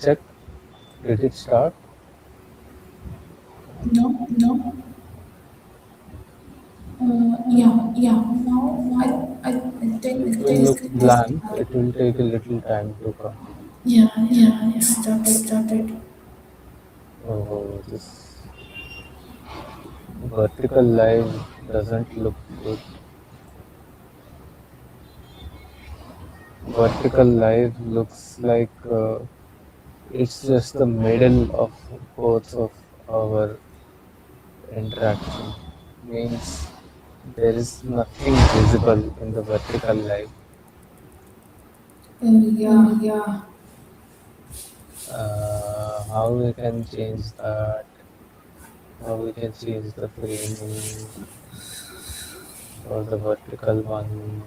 Check. Did it start? No. No. Yeah. Yeah. Now I It think will it is look blank. It will take a little time to come. yeah. Yeah, It yeah. It started. started. Oh, this vertical live doesn't look good. Vertical live looks like it's just the middle of both of our interaction. Means there is nothing visible in the vertical live. Yeah. Yeah. How we can change that? How we can change the framing for the vertical one?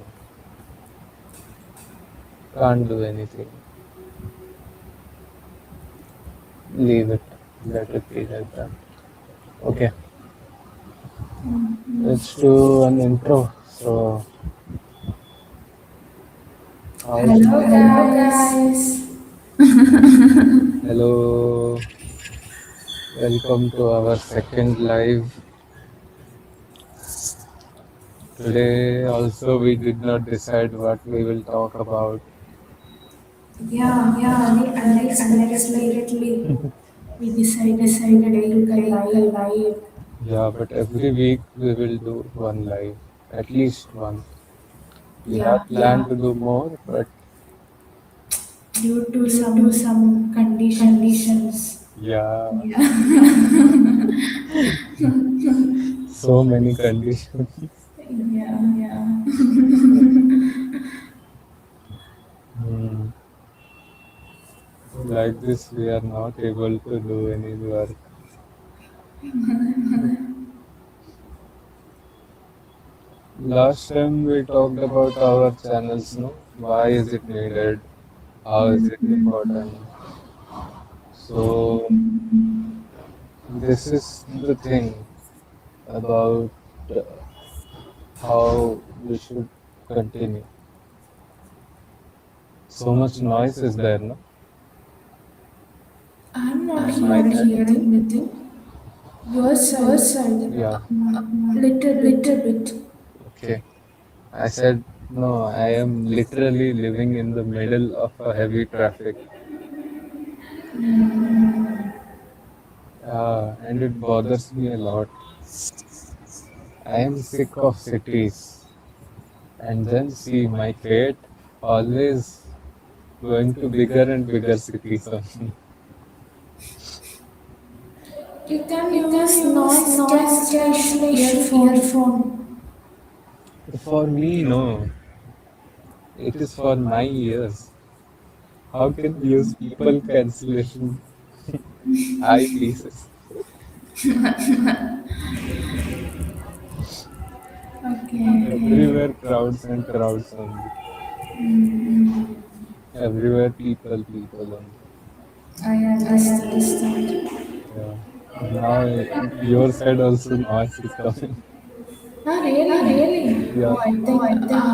Can't do anything. Leave it. Let it be like that. Okay. Let's do an intro. So, how's Hello Hello, guys. guys. Hello. Welcome to our second live. Today, also, we did not decide what we will talk about. Yeah. Yeah, Unexpectedly unexpectedly, we we decided to decided to take a take a live. live. Yeah, but every week we will do one live, at least one. We Yeah. have planned to do more, but Due to due to some some conditions. conditions, yeah, Yeah. so many conditions. Yeah. Yeah. Hmm. Like this, we are not able to do any work. Last time we talked about our channels, no? Why is it needed? How is it important? So, this is the thing about uh, how we should continue. So much noise is there, no? I'm not I'm not hearing hearing anything. anything. Your Your side. side, yeah, Little bit. little bit. Okay. I said, no, I am literally living in the middle of a heavy traffic. And it bothers me a lot. I am sick of cities. And then see my fate always going to bigger and bigger cities only. You can You can use use noise noise cancellation cancellation earphone. earphone. For me, no. It is for my ears. How can we use people cancellation eyepieces? Okay. Everywhere crowds and crowds only. Mm, Everywhere people only. I I understand. understand. Yeah. Now your side also noise is coming. Ah, Ah, really? really? Oh, Yeah. I Oh, think I think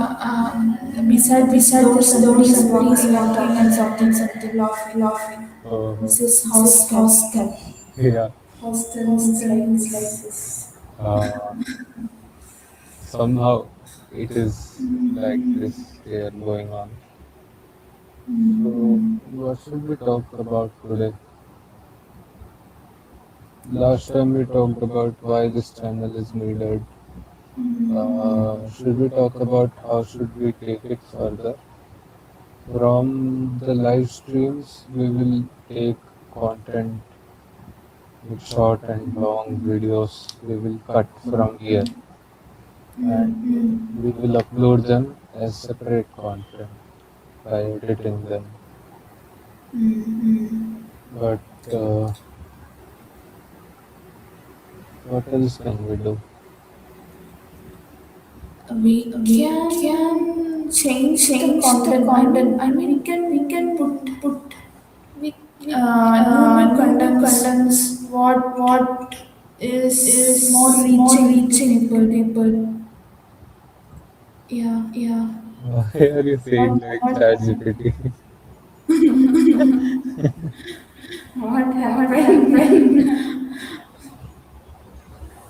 beside this beside door, this door, somebody is somebody is walking and walking talking and something, talking something, laughing. laughing. Oh, This is this is hostel. hostel. Yeah. Hostel is Hostel like is like this. this. Somehow it is like this here going on. So, what should we talk about today? Last time we talked about why this channel is needed. Should we talk about how should we take it further? From the live streams, we will take content with short and long videos. We will cut from here and we will upload them as separate content by editing them. But uh, what else can we do? We We can can change the change the content. content. I mean, We we can can put put we we new new contents. contents. What What is more is more reaching to reaching to people? people? Yeah. Yeah. Why are you saying What like ChatGPT?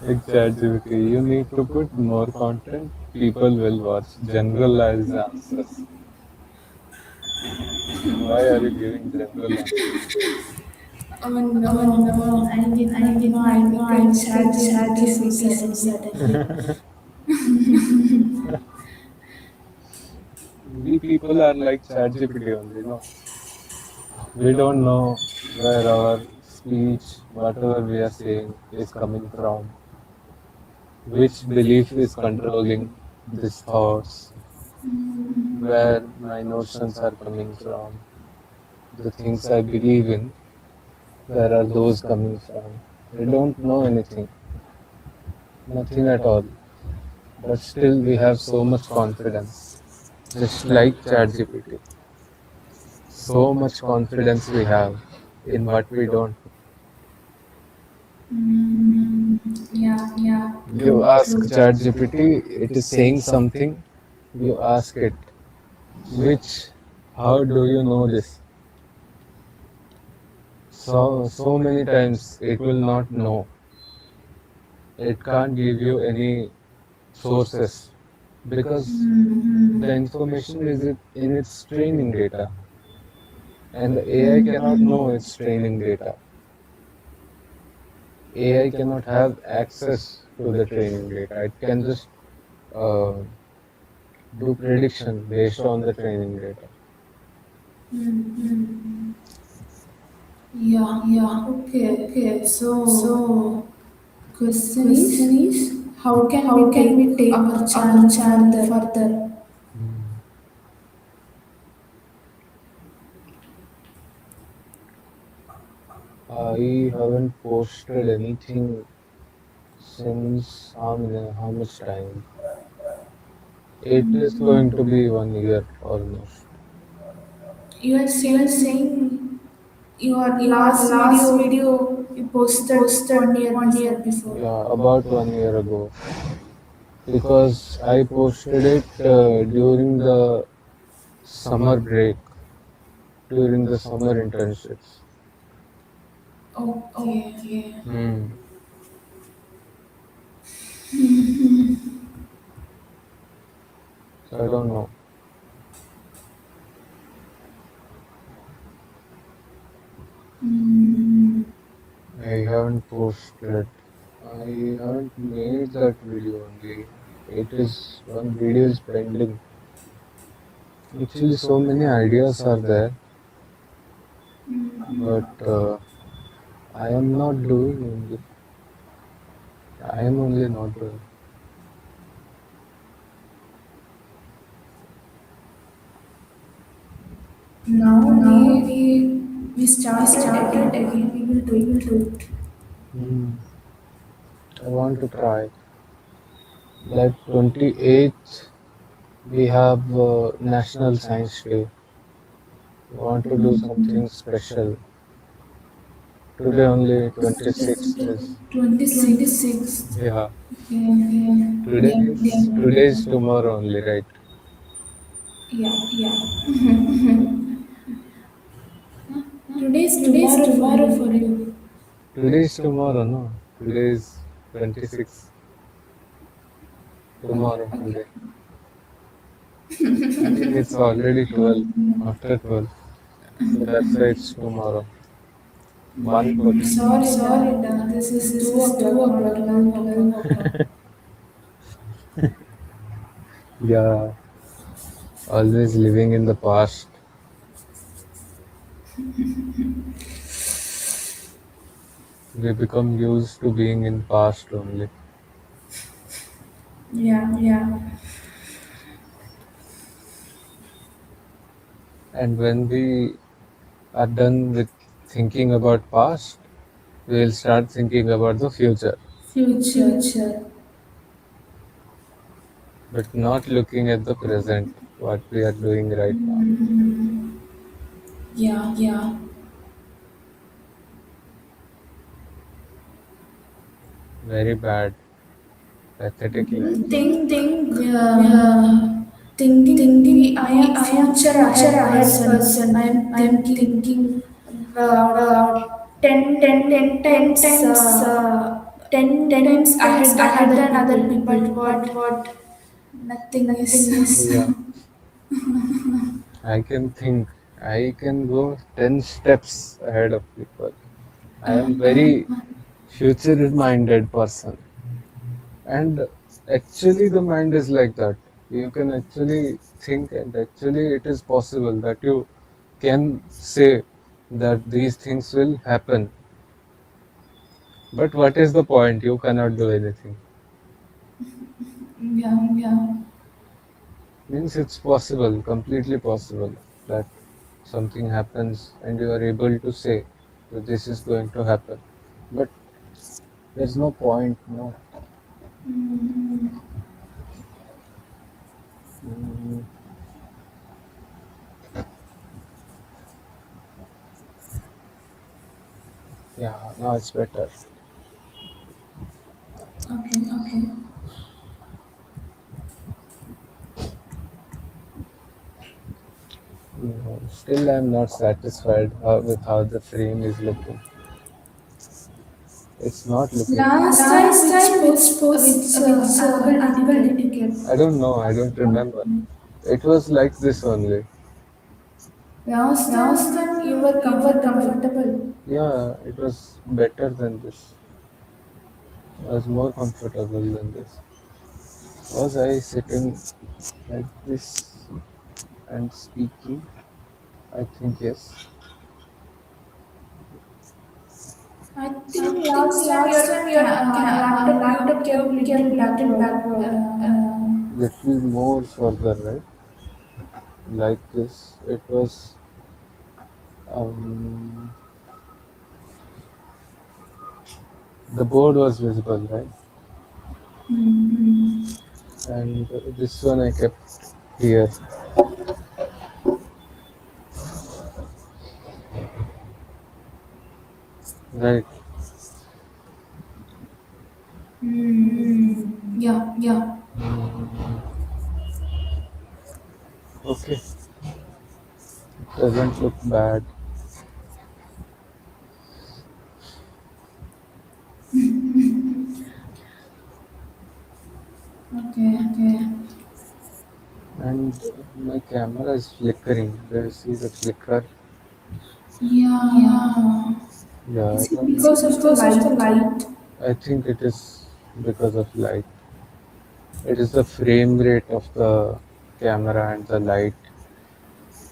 Like ChatGPT, you need to put more content, people will watch. Generalized answers. Why are you giving general answers? Oh Oh no, no, I did I not did know not I know I became became ChatGPT so ChatGPT so suddenly. suddenly. We people are like ChatGPT only, no? We don't know where our speech, whatever we are saying, is coming from, which belief is controlling these thoughts, where my notions are coming from, the things I believe in, where are those coming from? We don't know anything, nothing at all, but still we have so much confidence, just like ChatGPT. So much confidence we have in what we don't. Mm, yeah, Yeah. You true, ask true. ChatGPT, it is saying something, you ask it, which, how do you know this? So many times it will not know. It can't give you any sources because the information is in its training data, and the AI cannot know its training data. AI cannot have access to the training data. It can just uh, do prediction based on the training data. Mm, yeah, Yeah, okay. okay. So, So, question is, question is, how can how we can take we take our our channel channel further? further? Hmm. I haven't posted anything since how much time? It is going to be 1 year almost. You are You are saying saying your your last last video video you you posted posted 1 year 1 year before. before. Yeah, about 1 year ago. Because I posted it during the summer break, during the summer internships. Okay. Okay. Hmm. So I don't know. Mm, I haven't posted. I haven't made that video only. It is one video is pending. Actually, so many ideas are there, but I am not doing only. I am only not doing. now Now we we started started again. again. We will We do will it. do it. Hmm. I want to try. Like 28th, we have National Science Day. We want to do something special. Today only 26th is. 26. 26th. Yeah. Okay. Today means today is tomorrow only, right? Yeah. Yeah. Today is Today is tomorrow for tomorrow for you. you. Today is tomorrow, no? Today is 26th. Tomorrow Okay. only. I mean, it's already 12, after 12. So that's why it's tomorrow. 1:14. Sorry, Sorry, this is this 2 is 2 o'clock, not o'clock, not 12 o'clock. 12 o'clock. Yeah, always living in the past. We become used to being in past only. Yeah. Yeah. And when we are done with thinking about past, we'll start thinking about the future, Future. future, but not looking at the present, what we are doing right now. Yeah. Yeah, very bad, pathetically. You You think think thinking I am I am future future ahead ahead person. I person. am I am thinking thinking uh, uh, 10 10 times times 10 10 times times ahead ahead than than other other people, people, but but nothing is. nothing is. Yeah, I can think. I can go 10 steps ahead of people. I am very future-minded person. And actually, the mind is like that. You can actually think, and actually, it is possible that you can say that these things will happen. But what is the point? You cannot do anything. Yeah. Yeah. Means it's possible, completely possible, that something happens and you are able to say that this is going to happen. But there's no point, no. Mm, yeah, now it's better. Okay. Okay. No, still, I'm not satisfied with how the frame is looking. It's not looking. Last time, Last which time, post, which angle did you angle get? did you get? I don't know, I don't remember. It was like this only. Last Last time you time were you were comfortable. comfortable. Yeah, it was better than this. I was more comfortable than this. Was I sitting like this and speaking? I think yes. I I think think last time last your time your laptop laptop kept kept blinking blinking backward. backward. Little more further, right? Like this. It was. Um, the board was visible, right? And this one I kept here, right? Yeah. Yeah. Okay, doesn't look bad. Okay. Okay. And my camera is flickering. Do you see the flicker? Yeah. Yeah. Yeah, I Is it don't know. Is because it of the because of the light? light? I think it is because of light. It is the frame rate of the camera and the light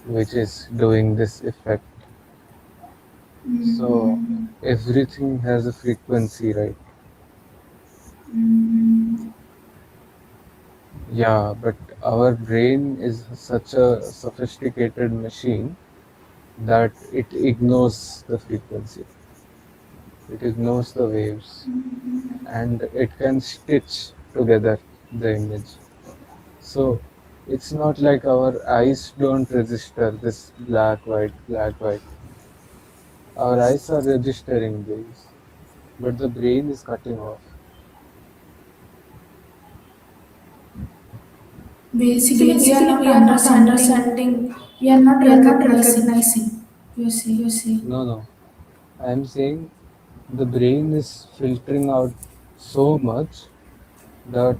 which is doing this effect. So everything has a frequency, right? Yeah, but our brain is such a sophisticated machine that it ignores the frequency. It ignores the waves and it can stitch together the image. So it's not like our eyes don't register this black, white, black, white. Our eyes are registering these, but the brain is cutting off. Basically, Basically, we are not understanding. we are not We are not recognizing. recognizing. You see. You see. No, no. I'm saying the brain is filtering out so much that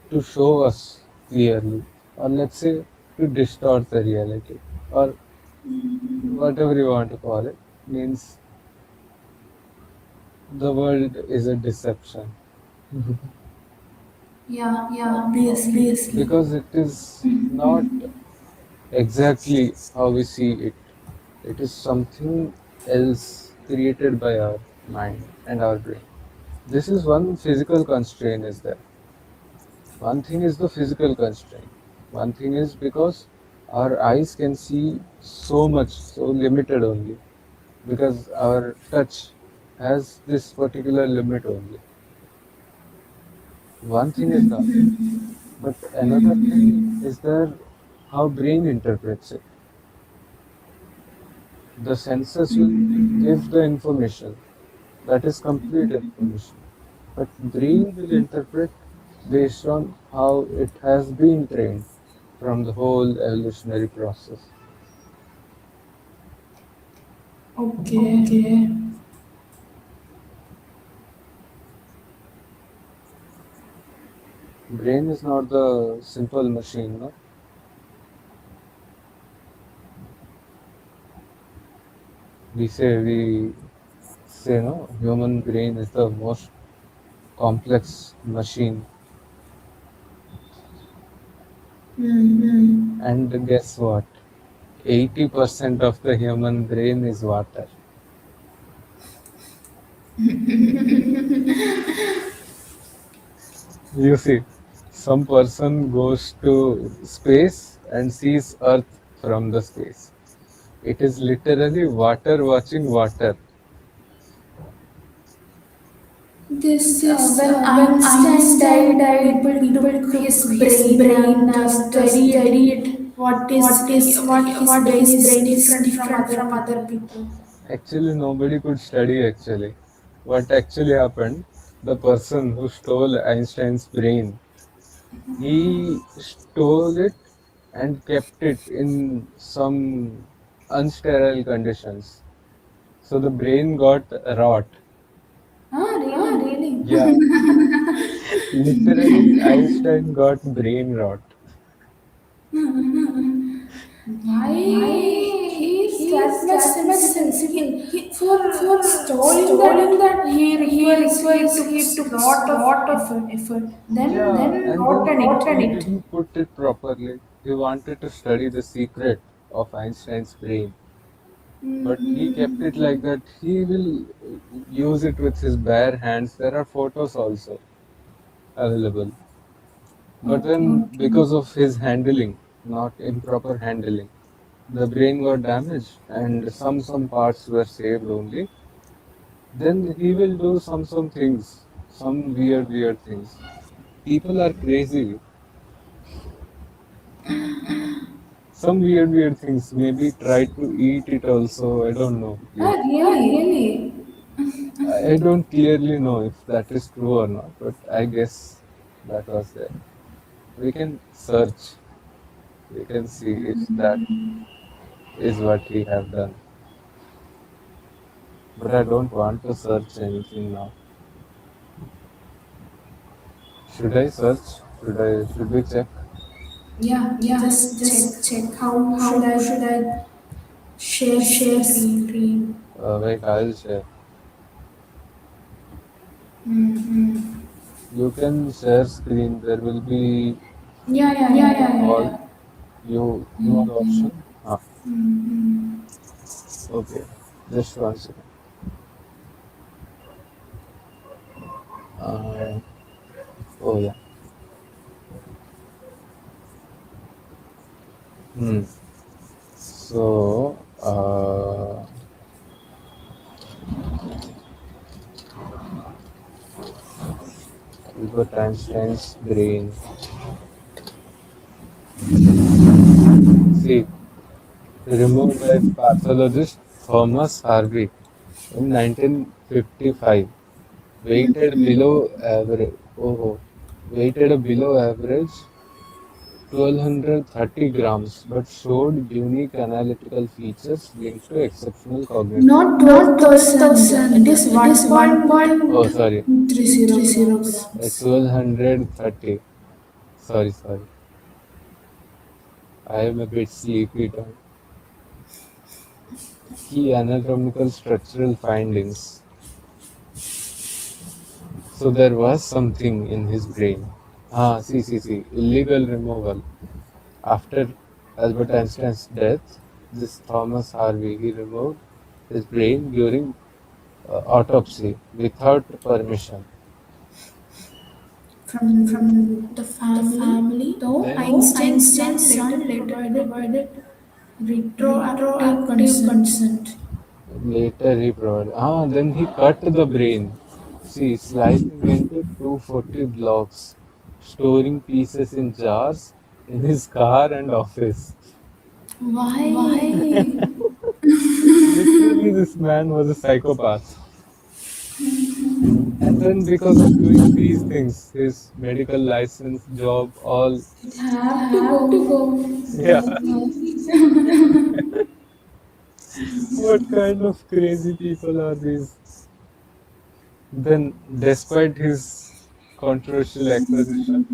to show us clearly, or let's say to distort the reality, or whatever you want to call it, means the world is a deception Yeah. Yeah. Obviously. Obviously. because it is not exactly how we see it. It is something else created by our mind and our brain. This is one physical constraint is there. One thing is the physical constraint. One thing is because our eyes can see so much, so limited only, because our touch has this particular limit only. One thing is that. But another thing is there how brain interprets it. The senses will give the information, that is complete information. But brain will interpret based on how it has been trained from the whole evolutionary process. Okay. Okay. brain is not the simple machine, no? We say no, human brain is the most complex machine. And guess what? 80% of the human brain is water. You see, some person goes to space and sees Earth from the space. It is literally water watching water. This When when Einstein Einstein died, died, people people took took his his brain brain and and studied studied what what is his what brain his is brain is different from different other from other people. people. Actually, nobody could study actually. What actually happened, the person who stole Einstein's brain, he stole it and kept it in some unsterile conditions. So the brain got rot. Ah, really? Yeah, literally, Einstein got brain rot. Why he is He that is much that much sensible? sensible. For For stealing stealing that that he took he took lot of lot of effort. effort. Yeah, Then and then rotten it. he didn't put it properly. He wanted to study the secret of Einstein's brain, but he kept it like that. He will use it with his bare hands. There are photos also available. But Okay. then, because of his handling, not improper handling, the brain got damaged, and some parts were saved only. Then he will do some things, some weird things. People are crazy. Some weird things. Maybe try to eat it also. I don't know. Ah, Clear. really? Really? I don't clearly know if that is true or not, but I guess that was there. We can search. We can see if that is what he have done. But I don't want to search anything now. Should I search? Should we check? Yeah, Yeah, just check. just check How should how I should I share share screen? screen. Wait, I'll share. Mm. You can share screen. There will be all Yeah. you know the option. Ah, Mm. okay. Just 1 second. Uh, oh yeah. Hmm. So Albert Einstein's brain. See, removed by pathologist Thomas Harvey in 1955. Weighted below average. Oh, weighted below average 1230 grams, but showed unique analytical features linked to exceptional cognitive. Not Not 12,000. It 12,000. is It is Oh, sorry, 1.30 1.30 grams. grams. 1230. Sorry. I am a bit sleepy now. Key anatomical structural findings. So there was something in his brain. See. Illegal removal. After Albert Einstein's death, this Thomas Harvey, he removed his brain during autopsy without permission. From The the family, family, though Then Einstein's Einstein's son later son later provided provided retroactive retroactive consent. consent. later he provided. Then he cut the brain. See, slicing into 240 blocks, storing pieces in jars in his car and office. Why? Why? Literally, this man was a psychopath. And then, because of doing these things, his medical license, job, all, It It have to have to go. go. yeah, Why? what kind of crazy people are these? Then, despite his controversial acquisition,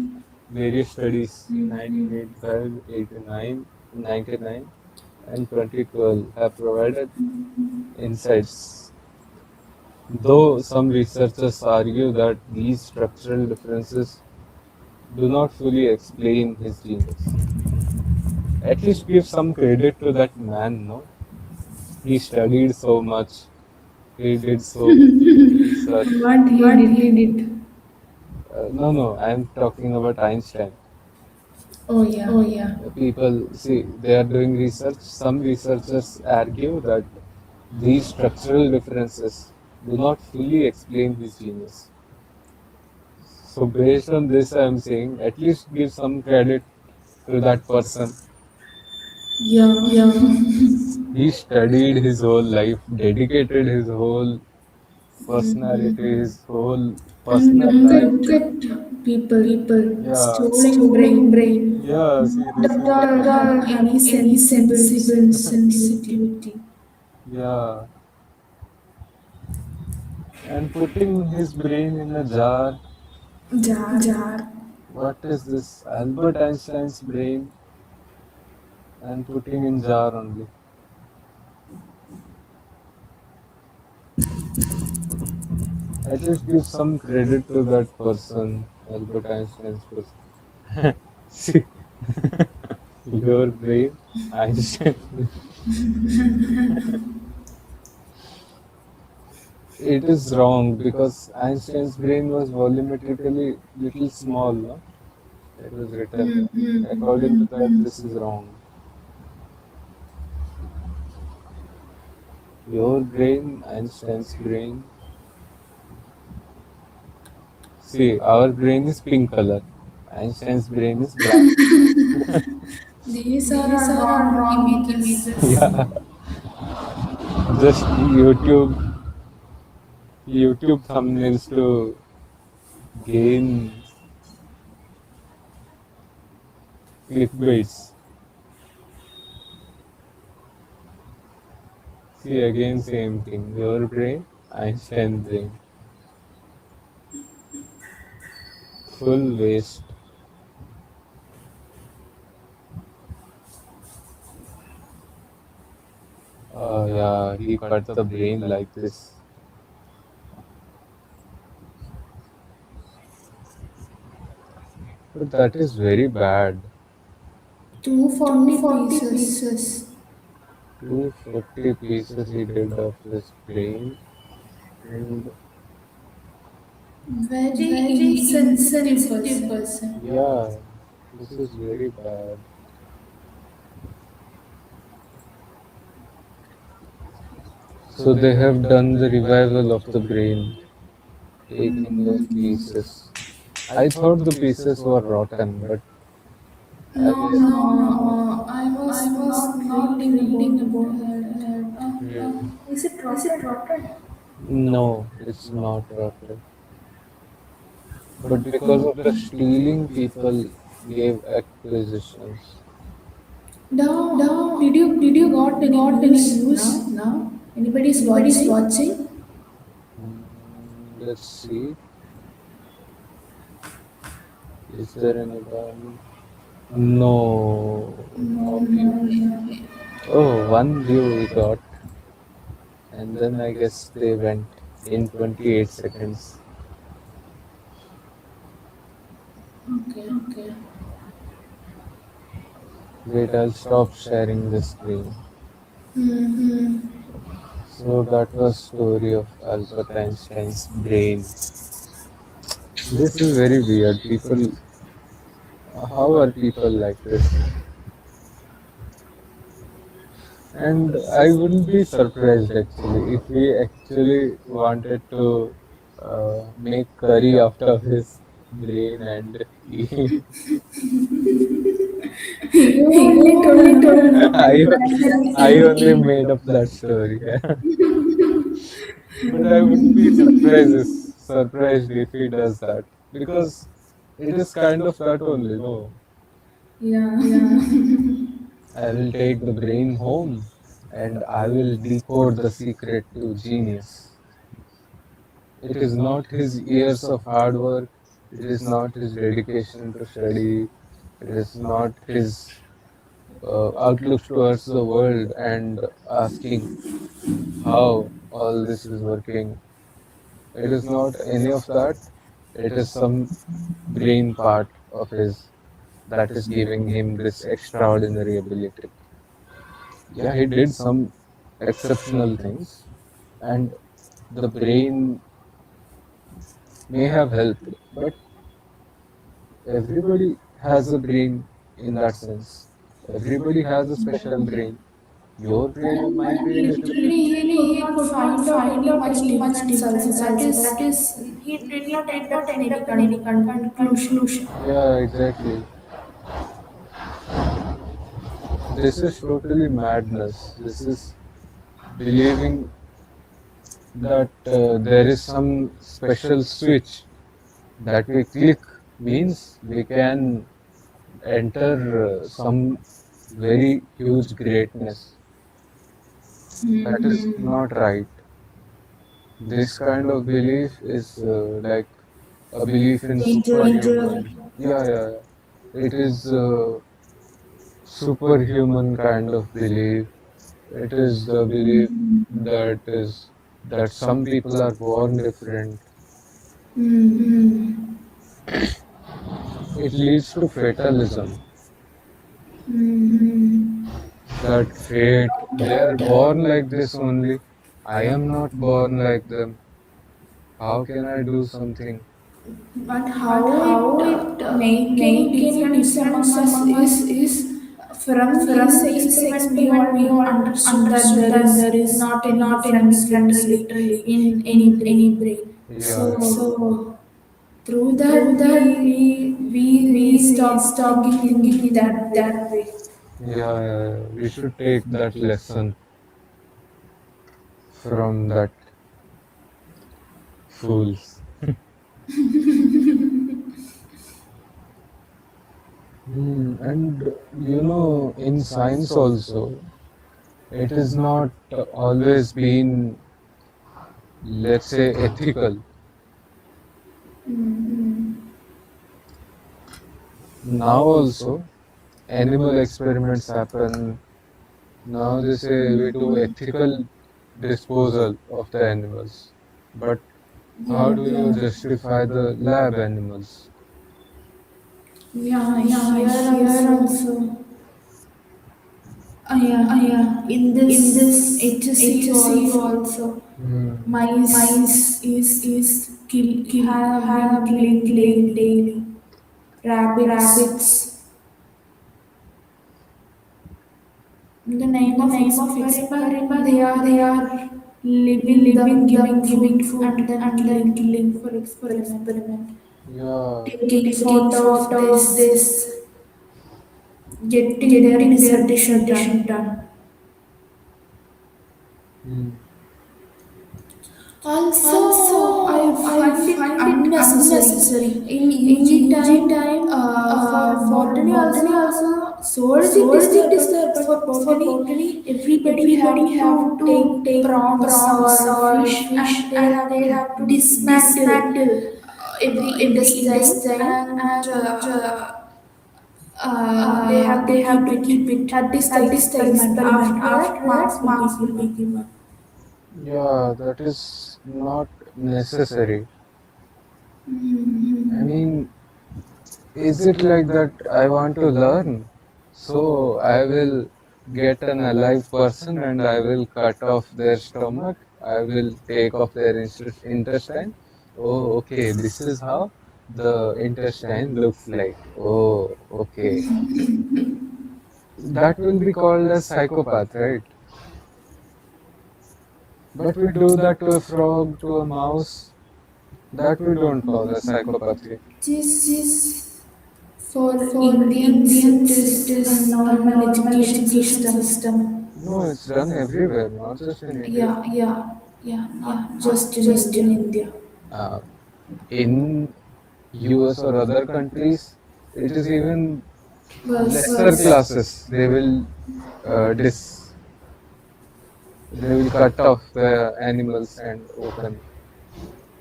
various studies 1985, 89, 99, and 2012 have provided insights. Though some researchers argue that these structural differences do not fully explain his genius. At least give some credit to that man, no? He studied so much, he did so much research. What he did. No, I'm talking about Einstein. Oh yeah. People see they are doing research. Some researchers argue that these structural differences do not fully explain his genius. So based on this, I'm saying at least give some credit to that person. Yeah. He studied his whole life, dedicated his whole personality, his whole And personal life. look at people Yeah, storing brain. yeah. See, this Not is the all thing. have any sensitivity. Yeah, and putting his brain in a jar. Jar. What is this? Albert Einstein's brain and putting in jar only. At least give some credit to that person, Albert Einstein's person. See, your brain, Einstein. It is wrong because Einstein's brain was volumetrically little small, no? It was written. According to that, this is wrong. Your brain, Einstein's brain. See, our brain is pink color. Einstein's brain is black. These are all wrong images. Yeah, just YouTube thumbnails to gain clickbaits. See again same thing. Your brain, Einstein brain. Full waste. Yeah, he cut the brain like this. But that is very bad. 240 pieces. 240 pieces he did of his brain, and Very Very insensitive insensitive person. person. yeah, this is very bad. So they have done the revival of the brain, taking those pieces. I thought the pieces were rotten, but I No, guess. no. I I was was not not reading reading about about that. that. Hmm. Is it Is it rotten? rotten? No, it's not rotten. But because of the stealing, people gave acquisitions. No. Now, Did you got any got any news news now? now? Anybody's Anybody's watching? watching? Let's see. Is there anybody? No, No, no view. no. Oh, one view we got, and then I guess they went in 28 seconds. Okay. Wait, I'll stop sharing the screen. So that was story of Albert Einstein's brain. This is very weird. People, how are people like this? And I wouldn't be surprised actually if he actually wanted to make curry out of his brain and eat. You You only only told told me. me I, that I only he made up that story. But I wouldn't be surprised if he does that because it is kind of that only. No, Yeah. I will take the brain home and I will decode the secret to genius. It is not his years of hard work. It is not his dedication to study. It is not his outlook towards the world and asking how all this is working. It is not any of that. It is some brain part of his that is giving him this extraordinary ability. Yeah, he did some exceptional things, and the brain may have helped, but everybody has a brain in that sense. Everybody has a special brain. Your brain might be a And little bit. literally, he could not find out any difference also. That That is, is, he did he not did end not up in end any up in any conclusion. conclusion. Yeah, exactly. This is totally madness. This is believing that there is some special switch that we click means we can enter some very huge greatness. That is not right. This kind of belief is like a belief in Danger. superhuman. Yeah, yeah, yeah. It is superhuman kind of belief. It is the belief that some people are born different. Mm. It leads to fatalism. Mm. That fate, they are born like this only. I am not born like them. How can I do something? But But how it how it make any make any difference difference among us among us is is from his from his experiment we experiment. all We all understood that understood there that is there is not any not any difference difference literally literally in any in any brain. brain. Yeah, So So through that through that we we stopped stop thinking thinking in in that way. that way. yeah, yeah, yeah. We should take that lesson from that fools. And in science also, it is not always been, let's say, ethical. Now also, animal experiments happen. Now they say we do ethical disposal of the animals. But how do you justify the lab animals? Yeah, Yeah, here here also. also. Yeah, Yeah, in in this this HSCU HSCU also, also, Hmm. mice mice is have been have been killing killing daily. daily. Rabbits, Rabbits, in the in name the of name of experiment, they experiment, they are are living them giving food food and then and then killing killing for for experiment. experiment. Yeah, Taking Taking photo of photo of this, this, getting their getting their dissertation dissertation done. done. hmm. Also, I Also, I find it find it unnecessary. unnecessary. In In UG UG time, time, for for botany botany also, also, zoology it is zoology there, it is but there, for but for botany, botany, everybody everybody have have to to take take prawns prawns or or fish fish, and they and have they to have to dismantle dismantle every every intestine intestine, and and they have to they have keep to keep it. it. That is the That is the experiment. experiment. After that, After marks that, will be marks will be given. given. Yeah, that is not necessary. I mean, is it like that I want to learn? So I will get an alive person and I will cut off their stomach. I will take off their intestine. Oh, okay, this is how the intestine looks like. Oh, okay. That will be called as psychopath, right? But we do that to a frog, to a mouse. That we don't call as psychopathy. This This for for Indians, it Indians, it is a is a normal normal education education system. system. No, it's done everywhere, not just in India. Yeah, Yeah, yeah, not not just in just in India. India. Uh, in US or other countries, it is even lesser Was classes. Uh, dis, they will cut off the animals and open.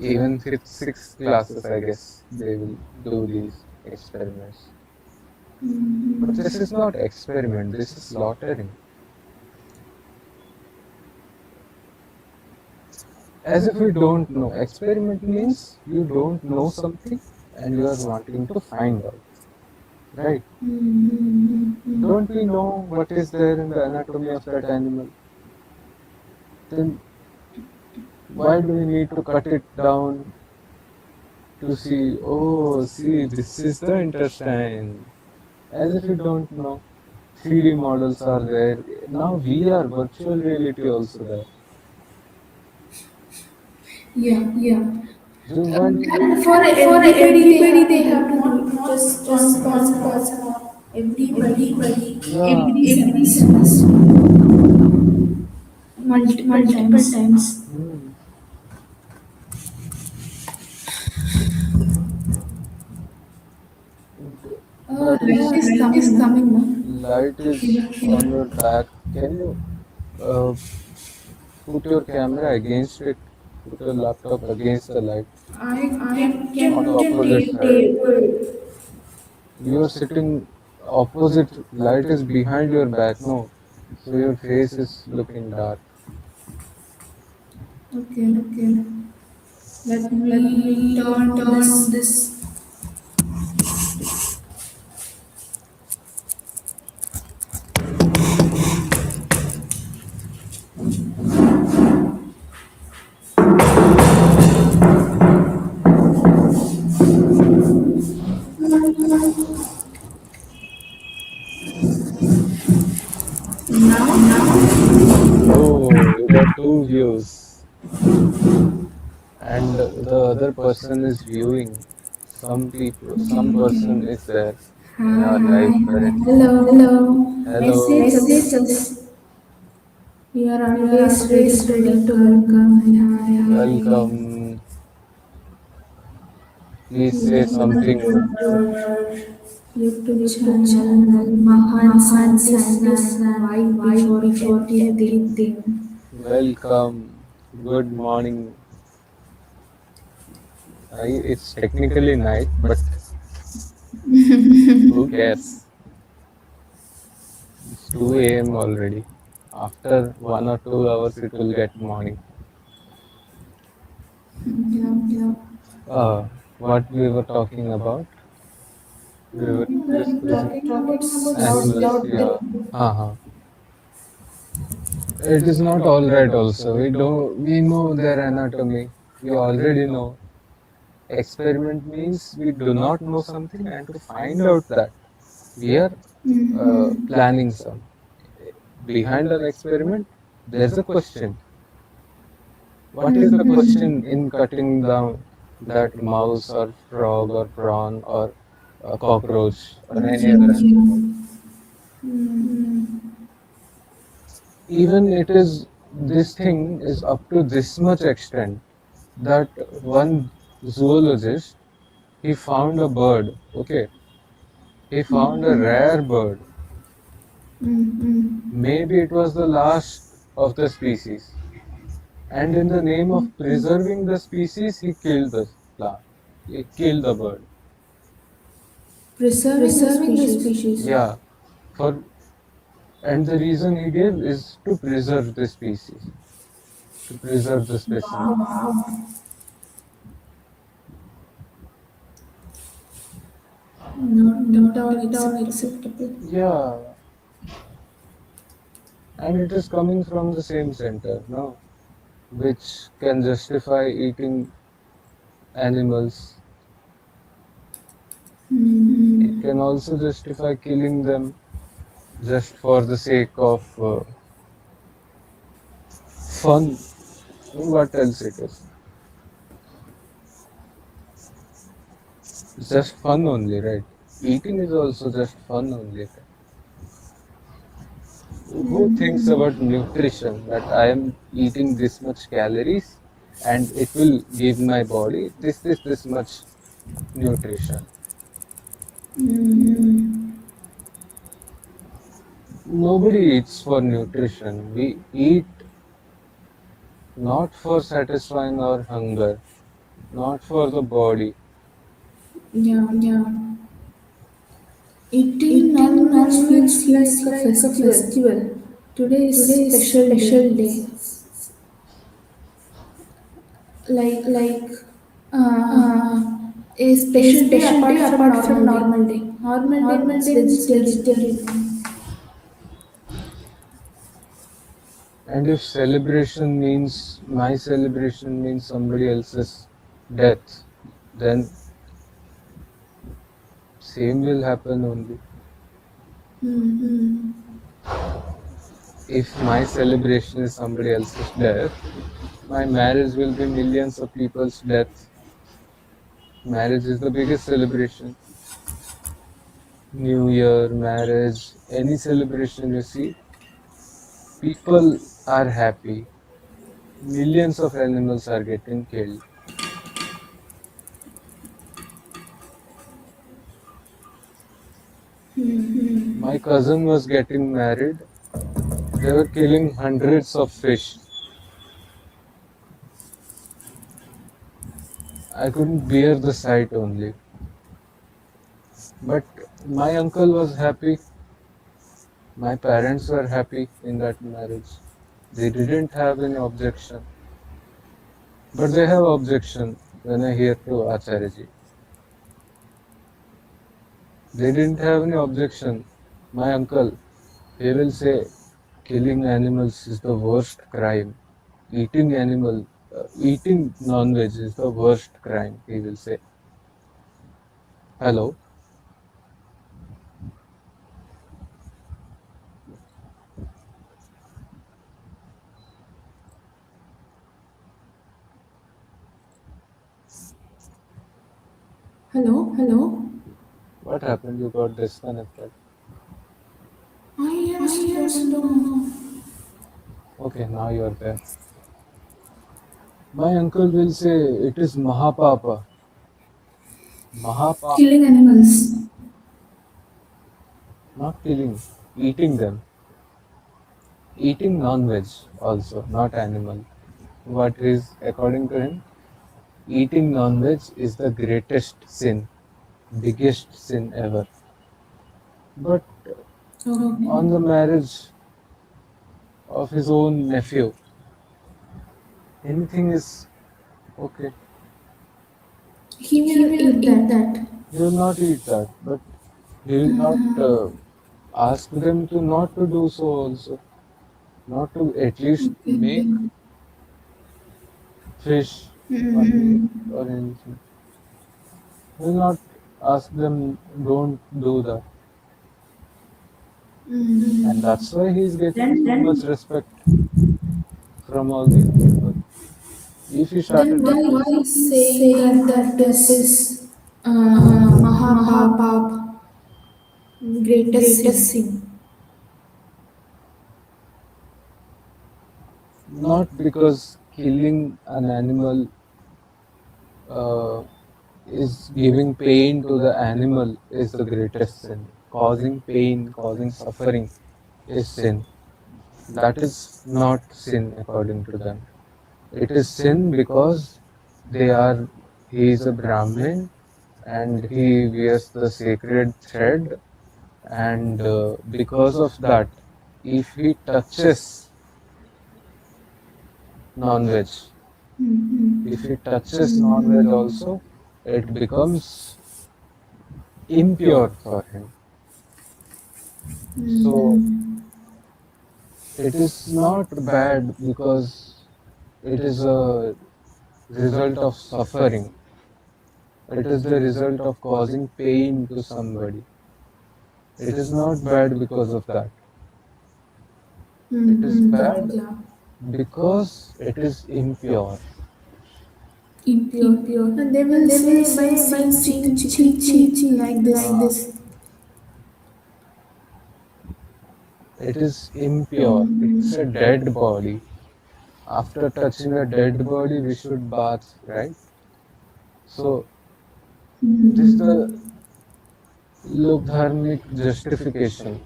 Even fifth, sixth classes, I guess, they will do these experiments. But this is not experiment, this is slaughtering. As if we don't know. Experiment means you don't know something and you are wanting to find out, right? Don't we know what is there in the anatomy of that animal? Then why do we need to cut it down to see, oh, see, this is the intestine? As if you don't know. 3D models are there. Now VR, virtual reality also there. Yeah. So why do we And for everybody, they have to do it. Just one person or everybody, yeah. every semester, multiple times. Hmm. But Light is coming now. light is on your back. Can you uh, put your camera against it? Put your laptop against the light I on the kept a opposite side. table. You are sitting opposite, light is behind your back, no? So your face is looking dark. Okay. Let me turn this. Now, Oh, you got two views. And the other person is viewing. Some people, some person is there in our life currently. hello. Hello, Message us. We are always ready to welcome. Hi. welcome. Please say Welcome something. to our YouTube channel, Mahaan Scientist and why before everything. Welcome. Good morning. It's technically night, but who cares? It's 2 a.m. already. After 1 or 2 hours, it will get morning. Yeah. Uh, what we were talking about? We were discussing Talking about animals. Yeah. Uh-huh. It is not all right also. We know their anatomy. We already know. Experiment means we do not know something and to find out that we are planning some. Behind our experiment, there's a question. What is the question in cutting down that mouse or frog or prawn or a cockroach or any other animal? Even it is, this thing is up to this much extent that one zoologist, he found a bird. Okay, he found a rare bird. Maybe it was the last of the species, and in the name of preserving the species, he killed the plant. He killed the bird. preserving the species. Yeah, for, and the reason he gave is to preserve the species, to preserve the specimen. Not at all acceptable. Yeah, and it is coming from the same center, no? Which can justify eating animals. It can also justify killing them just for the sake of fun. What else it is? It's just fun only, right? Eating is also just fun only, right? Who thinks about nutrition that I am eating this much calories and it will give my body this much nutrition? Nobody eats for nutrition. We eat not for satisfying our hunger. not for the body. Yeah. Eating Eating non-veg non-veg feels feels like a like a festival. festival. Today is Today is special day. special day. Like Like uh, uh, a a special day special apart day from apart from normal day. normal day. Normal day Normal means day means vegetarian. vegetarian. And if celebration means my celebration means somebody else's death, then same will happen only. Hmm. Hmm. If my celebration is somebody else's death, my marriage will be millions of people's death. Marriage is the biggest celebration. New Year, marriage, any celebration you see, people are happy. Millions of animals are getting killed. My cousin was getting married. They were killing hundreds of fish. I couldn't bear the sight only. But my uncle was happy. My parents were happy in that marriage. They didn't have any objection. But they have objection when I hear to Acharyaji. They didn't have any objection. My uncle, he will say killing animals is the worst crime. Eating non-veg is the worst crime, he will say. Hello? Hello. Hello. What happened? You got disconnected. I I just just don't don't know. know. Okay, now you are there. My uncle will say it is Mahapapa. Mahapapa, Killing animals. not killing, eating them. Eating non-veg also, not animal. What is, according to him, eating non-veg is the greatest sin, biggest sin ever. But Okay. on the marriage of his own nephew, anything is okay. He He will will eat eat that. that. He will not eat that, but he will not ask them to not to do so also, not to at least Okay. make fish or meat Hmm. or anything. He will not ask them don't do that. And that's why he is getting so Then much respect from all these people. If he Then started why eating, he's he's saying saying that that that that is is Mahapap, Mahapap, greatest greatest sin? sin. not because killing an animal uh, is giving pain to the animal is the greatest sin. Causing pain, causing suffering is sin. That is not sin according to them. It is sin because they are he is a Brahmin and he wears the sacred thread, and because of that, if he touches non-veg, if he touches non-veg also, it becomes impure for him. So it is not bad because it is a result of suffering. It is the result of causing pain to somebody. It is not bad because of that. It is bad Yeah. because it is impure. Impure. Impure. And they And will they will say by say by seeing seeing chicken, chicken, like this. like this. It is impure. It's a dead body. After touching a dead body, we should bath, right? So this is the lok dharmic justification.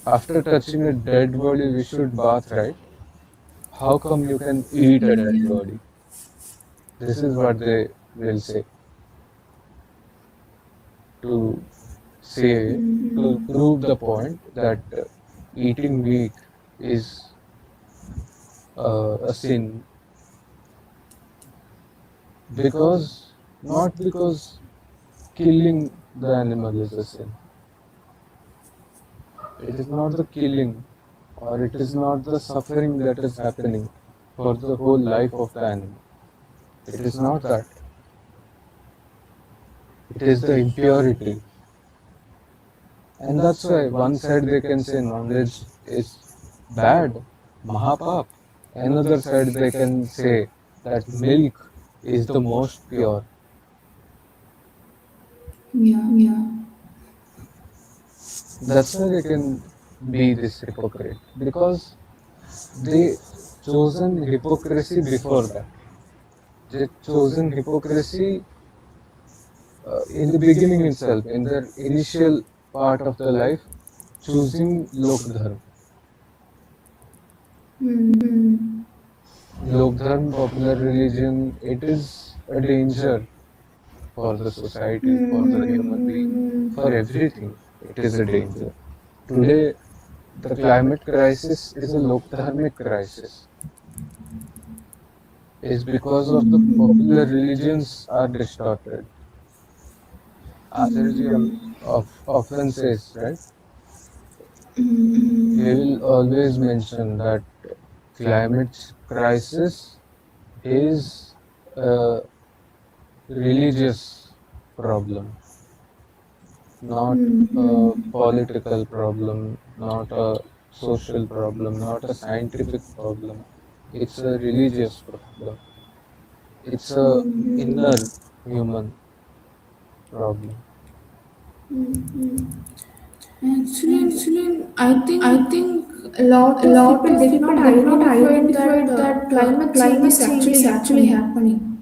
After touching a dead body, we should bath, right? how come you can eat a dead body? This is what they will say to say to prove the point that eating meat is a sin, because not because killing the animal is a sin. It is not the killing, or it is not the suffering that is happening for the whole life of the animal. It is not that. It is the impurity. And that's why one side they can say non-veg is bad, mahapap. Another side they can say that milk is the most pure. Yeah. That's why they can be this hypocrite, because they chosen hypocrisy before that. They chosen hypocrisy in the beginning itself, in their initial part of the life, choosing lok dharma. Hmm. Lok dharma, popular religion, it is a danger for the society, for the human being, for everything. It is a danger. Today, the climate crisis is a lok dharmic crisis. Is because of the popular religions are distorted. Acharya of often says, right? He will always mention that climate crisis is a religious problem, not a political problem, not a social problem, not a scientific problem. It's a religious problem. It's a inner human problem. Actually, I think A a lot lot of of people people did did not not identify identify that that climate change climate is change is actually actually happening. happening.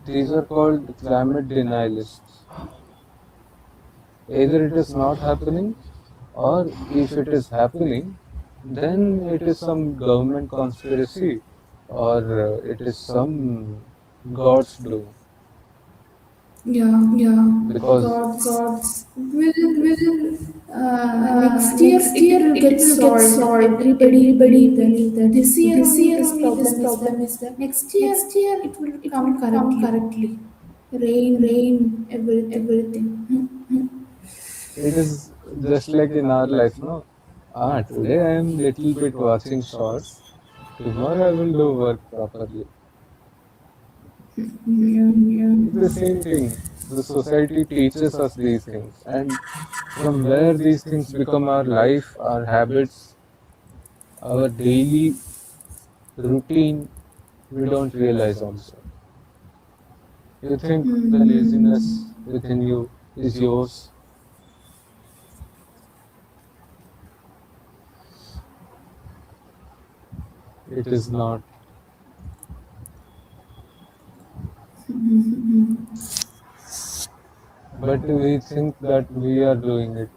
These are called climate denialists. Either it is not happening, or if it is happening, then it is some government conspiracy, or it is some God's doing. Yeah, Because gods will next Next year year it will it get will get solved. solved. Everybody Everybody believe that believe that this this year year only only this this problem is problem there. is there. Next Next year year it will it will come come correctly. correctly. Rain, Rain, everything. everything. it is just like in our life, no? Today I am little bit watching shorts. Tomorrow I will do work properly. Yeah. It's the same thing. The society teaches us these things, and from where these things become our life, our habits, our daily routine, we don't realize also. You think the laziness within you is yours. It is not. But we think that we are doing it.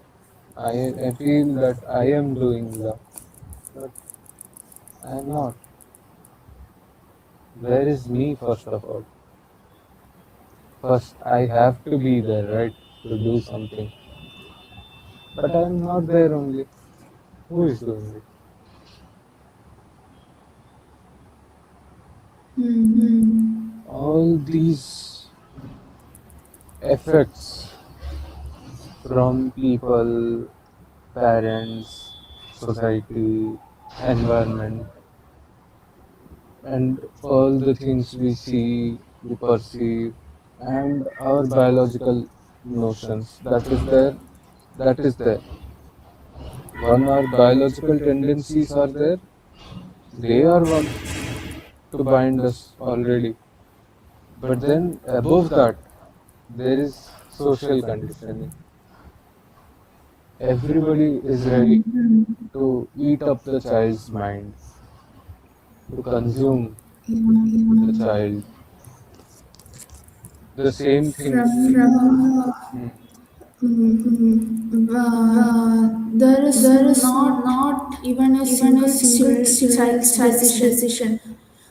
I feel that I am doing that, but I am not. Where is me, first of all? First, I have to be there, right, to do something. But I am not there only. Who is doing it? All these effects from people, parents, society, environment, and all the things we see, we perceive, and our biological notions that is there. One, our biological tendencies are there, they are one to bind us already. But then above that, there is social conditioning. Everybody is ready to eat up the child's mind, to consume the child. The same thing. From Hmm. There is There is not not even a even a single single child's child's decision. decision.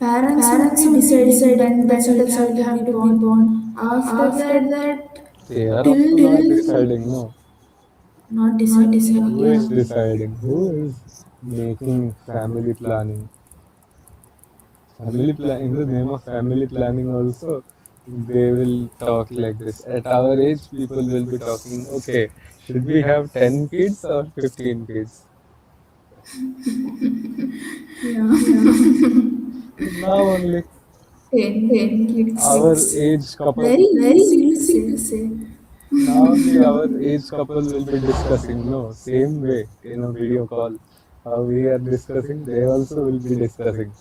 Parents will Parents be will be deciding deciding when the when the child have child to be have to be born. born. After After that, that, They are till also not till deciding, no. not not deciding. Yeah, Who deciding. yeah. is deciding? Who is making family planning? Family plan in the name of family planning also, they will talk like this. At our age, people will be talking, okay, should we have 10 kids or 15 kids? Yeah. Now only 10 kids. our age couple, Very Very easy to easy say. to say. now only our age couple will be discussing, no, same way in a video call. How we are discussing, they also will be discussing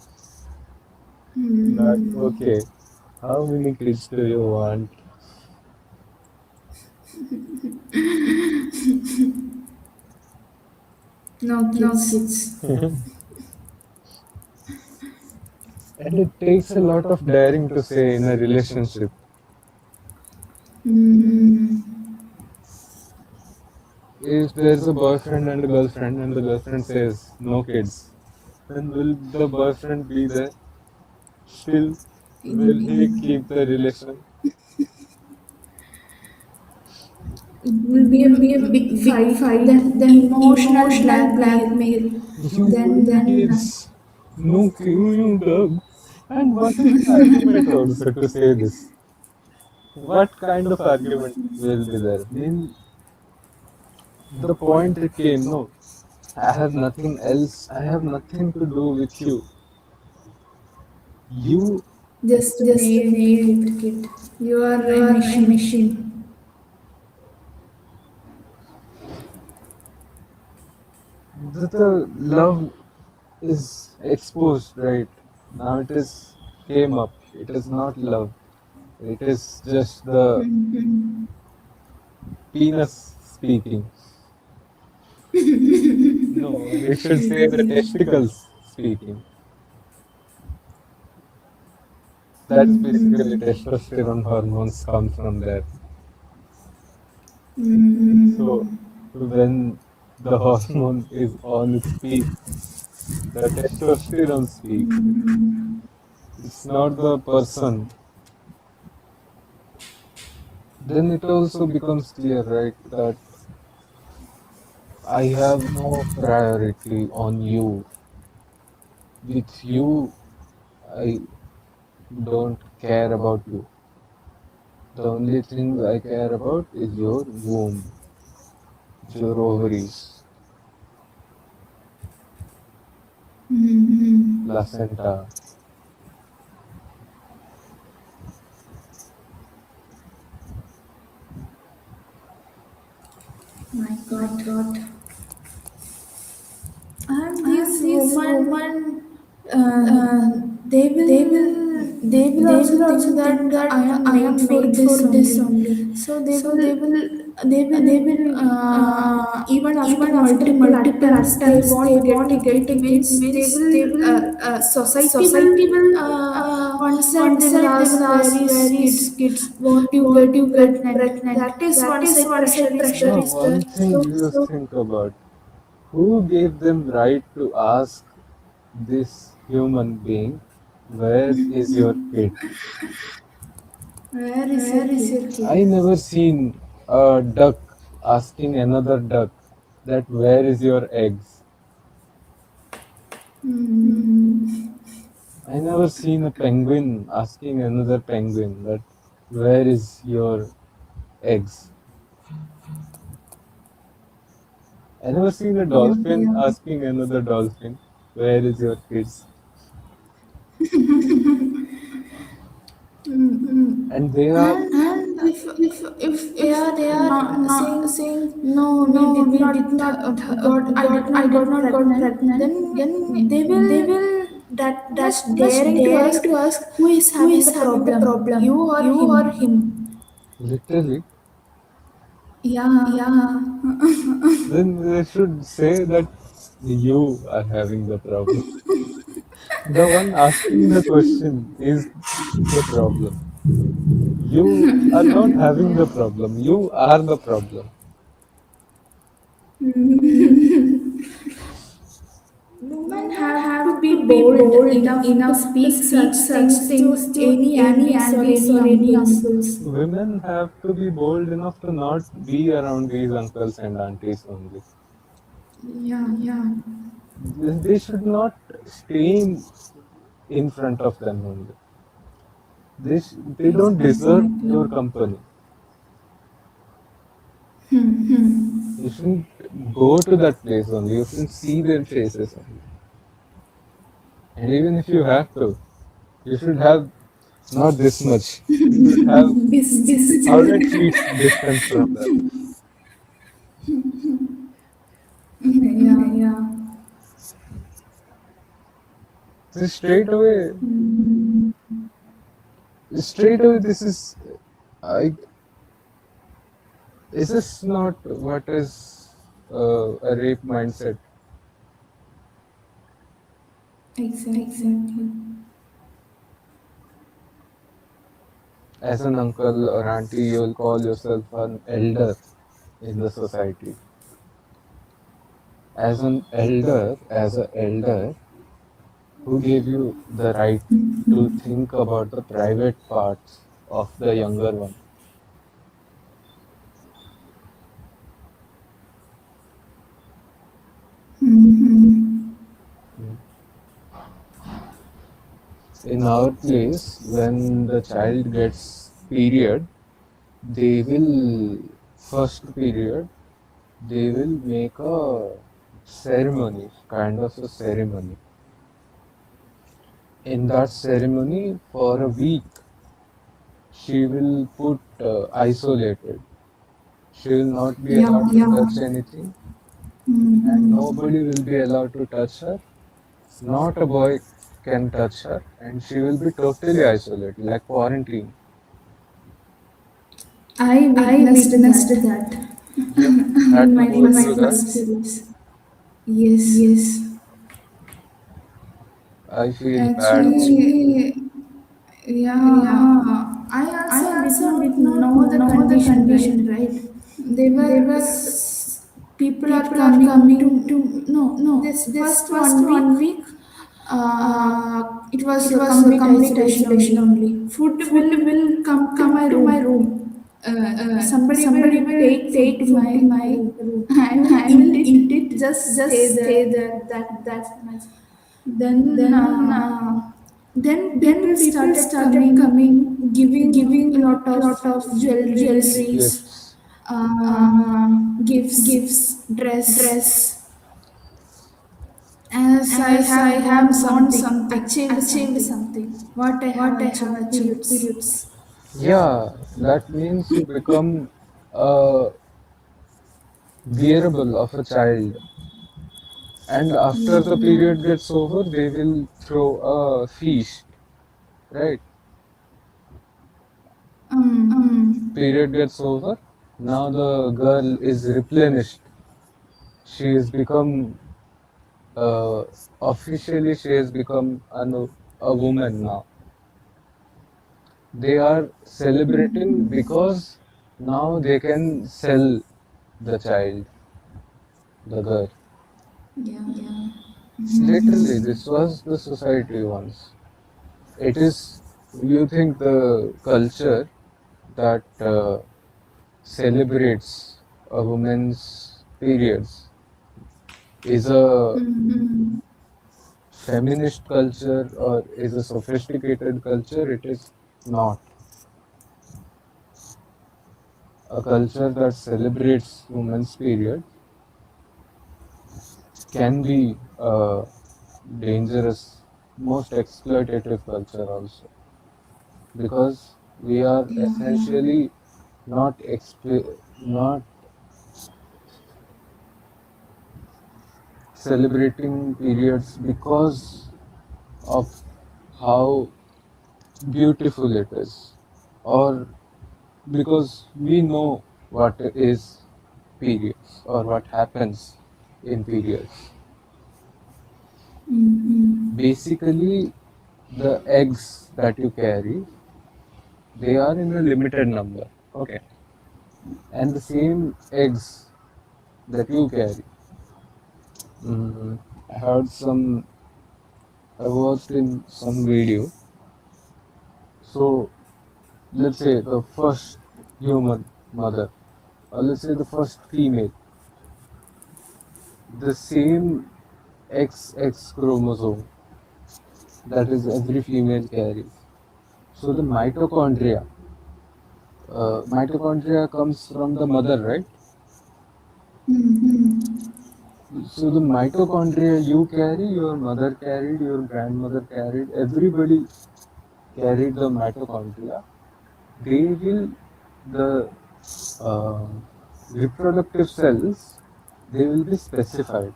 that, okay, how many kids do you want? No No kids. kids. And it takes a lot of daring to say in a relationship. Mm. If there's a boyfriend and a girlfriend, and the girlfriend says no kids, then will the boyfriend be there? Still, will he keep the relation? It will be It a will be a big big fight, fight, then then emotional emotional blackmail, blackmail. You want Then kids? No, you dog. And what is the argument also to say this? What kind of argument will be there? Mean the point it came, no. I have nothing else. I have nothing to do with you. You, just to just to make make it. it kid. You are You a are a machine. machine. the love is exposed, right? Now it is came up. It is not love. It is just the penis speaking. No, we should say the testicles speaking. That's basically testosterone hormones come from there. So when the hormone is on its peak, the testosterone speaks. It's not the person. Then it also becomes clear, right, that I have no priority on you. With you, I don't care about you. The only thing I care about is your womb, your ovaries, placenta. My My God. God. And these And these women, women, uh, uh, they they will will they will they also will think also that think that I am I made am for made for this this only. only. So So they will they they will will even after even after multiple multiple attempts they attempts they won't get want a to kid. get a kid, Means they means they will will society will society will one one side they will side they will ask where ask is where kids, is kids, won't you won't you get get pregnant? pregnant. That is That one is side one pressure side is pressure there. Now, is there. one thing So you think about, who gave them right to ask this human being, where is your kid? where is your Where is kid? your kid? I never seen a duck asking another duck that where is your eggs. Hmm. Hmm. I never seen a penguin asking another penguin that where is your eggs. I never seen a Yeah, dolphin yeah. asking another dolphin where is your kids. And they are, And And if they if are they are not not saying saying no, no, we did not I did I not did got not got pregnant, pregnant, then then they they will will that much that much daring to daring ask to ask who is who having is the having the problem, you problem, or you or him. him. literally, Yeah. Yeah. then they should say that you are having the problem. The one asking the question is the problem. You are not having the problem. You are the problem. Women Women have to have be to be bold bold enough to enough to speak speak such such things things to to any any aunties or aunties any or any uncles. uncles. Women have to be bold enough to not be around these uncles and aunties only. Yeah, Yeah. They should not stay in front of them only. They don't deserve exactly. your company. You shouldn't go to that place only. You shouldn't see their faces only. And even if you have to, you should have not this much. You should have Distance. 100 feet distance from them. Yeah. Yeah. So straight away, I, is this not what is a rape mindset? Exactly. Exactly. As an uncle or auntie, you will call yourself an elder in the society. As an elder, who gave you the right to think about the private parts of the younger one? In our place, when the child gets period, they will, first period, they will make a ceremony, kind of a ceremony. In that ceremony, for a week, she will put isolated. She will not be Yeah, allowed to touch anything, and nobody will be allowed to touch her. Not a boy can touch her, and she will be totally isolated, like quarantine. I I witnessed witnessed that that You had in to my go in my through first that. first place. series. Yes. Yes. I feel bad also. Actually, yeah, Yeah. I I also did also not did not know the know the condition, right? condition, right? They They were were people are people are coming coming to to no no this this first first 1 week. 1 week. Uh, Uh, it was it a was a complete complete isolation isolation only. only. Food Food will will come to come my to my room. room. Somebody Somebody will will take food take to food to my my room. room. I will I will eat it. eat it. Just Just stay stay there. there. That That much. Then, then then then people people started started coming, coming, giving a giving lot of lot of jewelries, jewelries, Gifts. uh, uh, gifts, gifts, dress. dress. As I As I have won have won something, something, achieved achieved something. something. What I have What I have achieved, achieved, periods. periods. Yeah, that means you become a wearable of a child. And after the period gets over, they will throw a feast, right? Period gets over. Now the girl is replenished. She has become, uh, officially, she has become a woman now. They are celebrating because now they can sell the child, the girl. Yeah. Yeah. Literally, this was the society once. It is, you think the culture that celebrates a woman's periods is a feminist culture or is a sophisticated culture? It is not. A culture that celebrates women's period can be a dangerous, most exploitative culture also, because we are Yeah. essentially not celebrating periods because of how beautiful it is, or because we know what is periods or what happens in periods. Basically, the eggs that you carry, they are in a limited number. Okay. And the same eggs that you carry. Mm, I heard some, I watched in some video. So let's say the first human mother, or let's say the first female, the same XX chromosome that is every female carries. So the mitochondria comes from the mother, right? So the mitochondria you carry, your mother carried, your grandmother carried, everybody carried the mitochondria. They will, the uh, reproductive cells, they will be specified.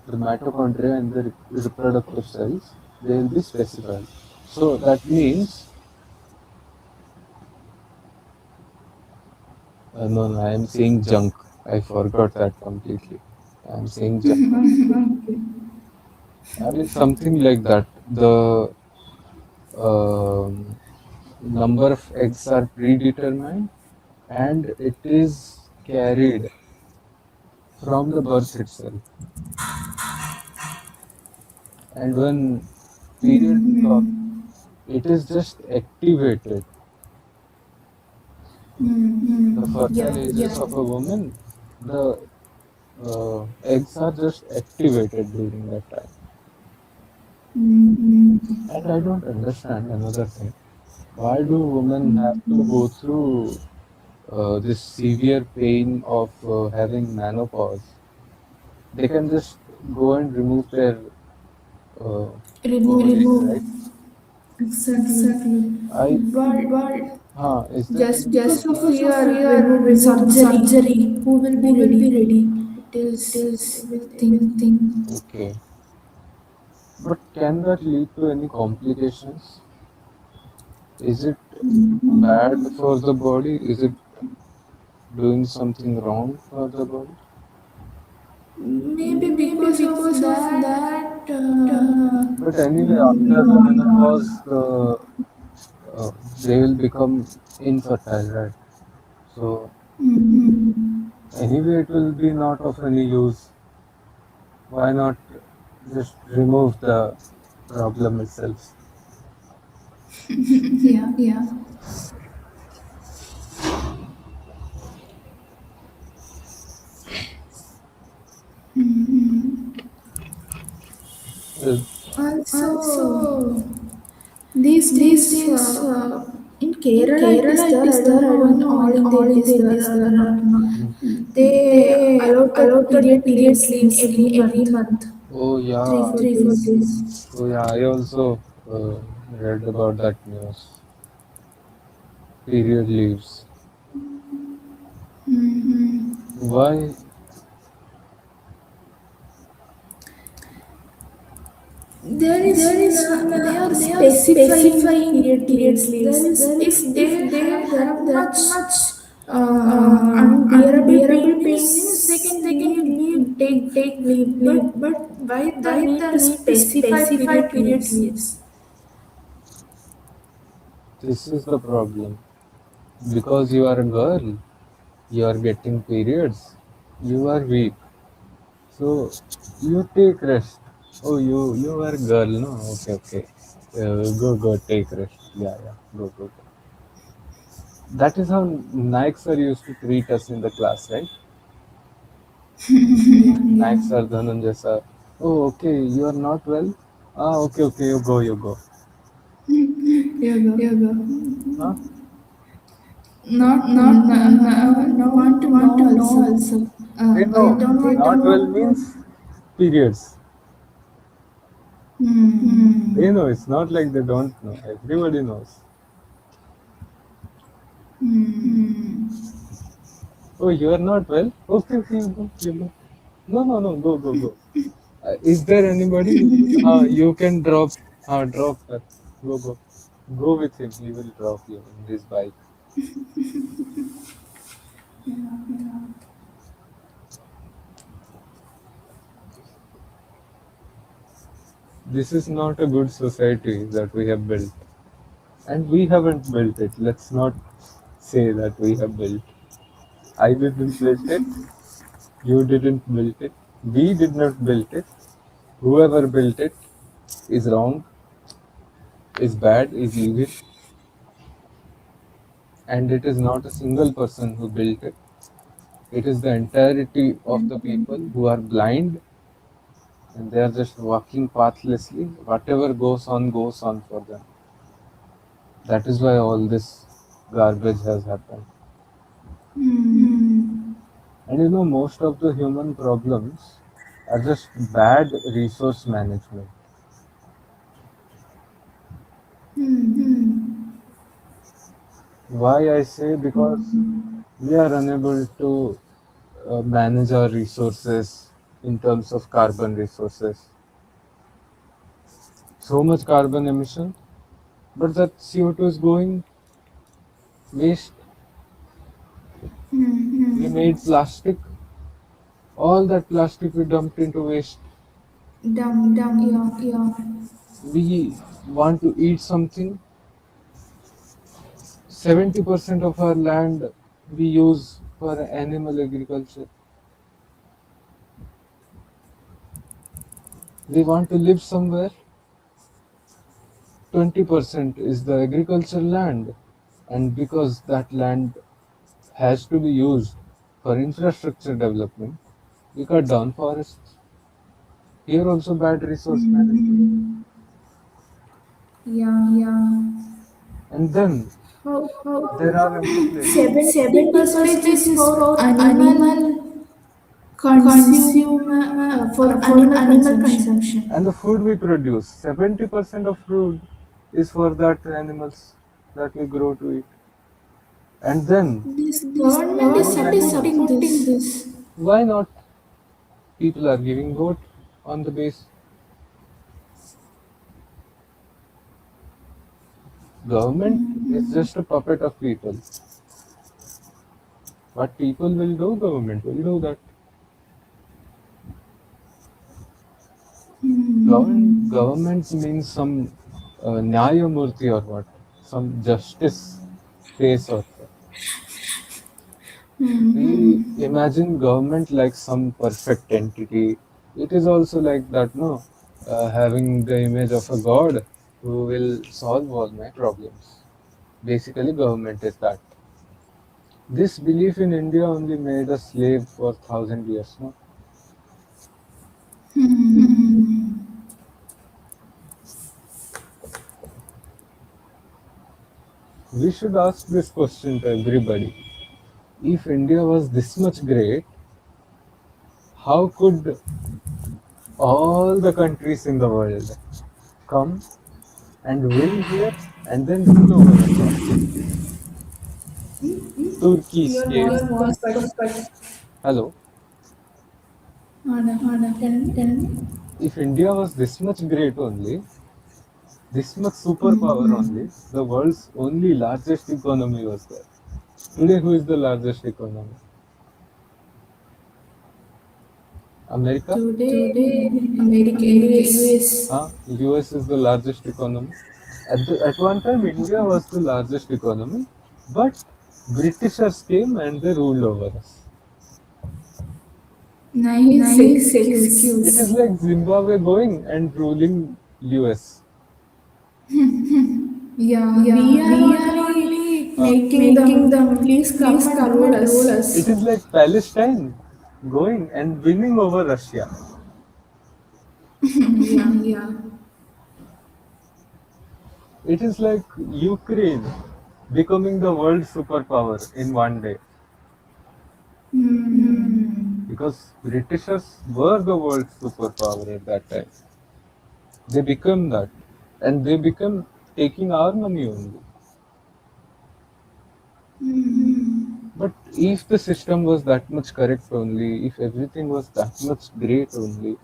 The mitochondria and the reproductive cells, they will be specified. So that means, no, no, I am saying junk. I forgot that completely. I am saying junk. And it's something like that. The um, number of eggs are predetermined and it is carried from the birth itself. And when period comes, it is just activated. The fertile ages of a woman, the eggs are just activated during that time. And I don't understand another thing. Why do women have to go through this severe pain of having menopause? They can just go and remove their uh, ovaries, right? Exactly. I, But is there just any because of fear, possibility? when you remove the surgery, who will be ready? It is everything. Okay, but can that lead to any complications? Is it bad for the body? Is it doing something wrong for the body? Maybe because of that, But anyway, after the menopause, they will become infertile, right? So anyway, it will be not of any use. Why not just remove the problem itself? yeah. Uh, Also, these days, in Kerala, it is there. I don't know in all India it is there or not. They allotted period leaves in every month, oh three yeah, four days. oh yeah. I also read about that news. Period leaves. Why? They are specifying period leaves. There is, if they have that much unbearable pain means they can take leave. But why the need to specify period leaves? This is the problem. Because you are a girl, you are getting periods, you are weak. So you take rest. Oh, you are a girl, no? Okay, okay. Go take rest. Yeah, yeah. Go. That is how Nike sir used to treat us in the class, right? Nike sir, Dhananjay sir. Oh, okay. You are not well. Ah, okay, okay. You go. Yoga. Huh? No want to know also. They They know. don't want to Not well know. means periods. Hmm. They know. It's not like they don't know. Everybody knows. Oh, you are not well? Okay, okay, you go. No, go. Is there anybody? You can drop her. Go. Go with him. He will drop you in this bike. This is not a good society that we have built. And we haven't built it. Let's not say that we have built. I didn't build it. You didn't build it. We did not build it. Whoever built it is wrong, is bad, is evil, and it is not a single person who built it. It is the entirety of the people who are blind and they are just walking pathlessly. Whatever goes on for them. That is why all this garbage has happened. And most of the human problems are just bad resource management. Why I say? Because we are unable to manage our resources in terms of carbon resources. So much carbon emission, but that CO2 is going waste. We made plastic. All that plastic we dumped into waste. Yeah. We want to eat something. 70% of our land we use for animal agriculture. We want to live somewhere. 20% is the agriculture land, and because that land has to be used for infrastructure development, we cut down forests. Here also bad resource management. Yeah. And then there are empty places. 70 percentage is for animal consumption. And the food we produce, 70% of food is for that animals that we grow to eat. And then This government is supporting this. why not? People are giving vote on the base. Government is just a puppet of people. What people will do, government will do that. Governments means some Nyayamurti or what? Some justice face or what. We imagine government like some perfect entity. It is also like that, no? Having the image of a god who will solve all my problems. Basically, government is that. This belief in India only made us slave for 1,000 years, no? We should ask this question to everybody. If India was this much great, how could all the countries in the world come and win here and then rule over us? Turkey Your came. voice was cut. Hello. Tell me. If India was this much great only, this much superpower only, the world's only largest economy was there. Today, who is the largest economy? America? Today, America, US. US is the largest economy. At one time, India was the largest economy, but Britishers came and they ruled over us. Nice It is excuse. like Zimbabwe going and ruling US. Yeah, we are only making them. Please come and rule It us. is like Palestine going and winning over Russia. Yeah. It is like Ukraine becoming the world superpower in one day. Because Britishers were the world superpower at that time. They become that. And they become taking our money only. But if the system was that much correct only, if everything was that much great only,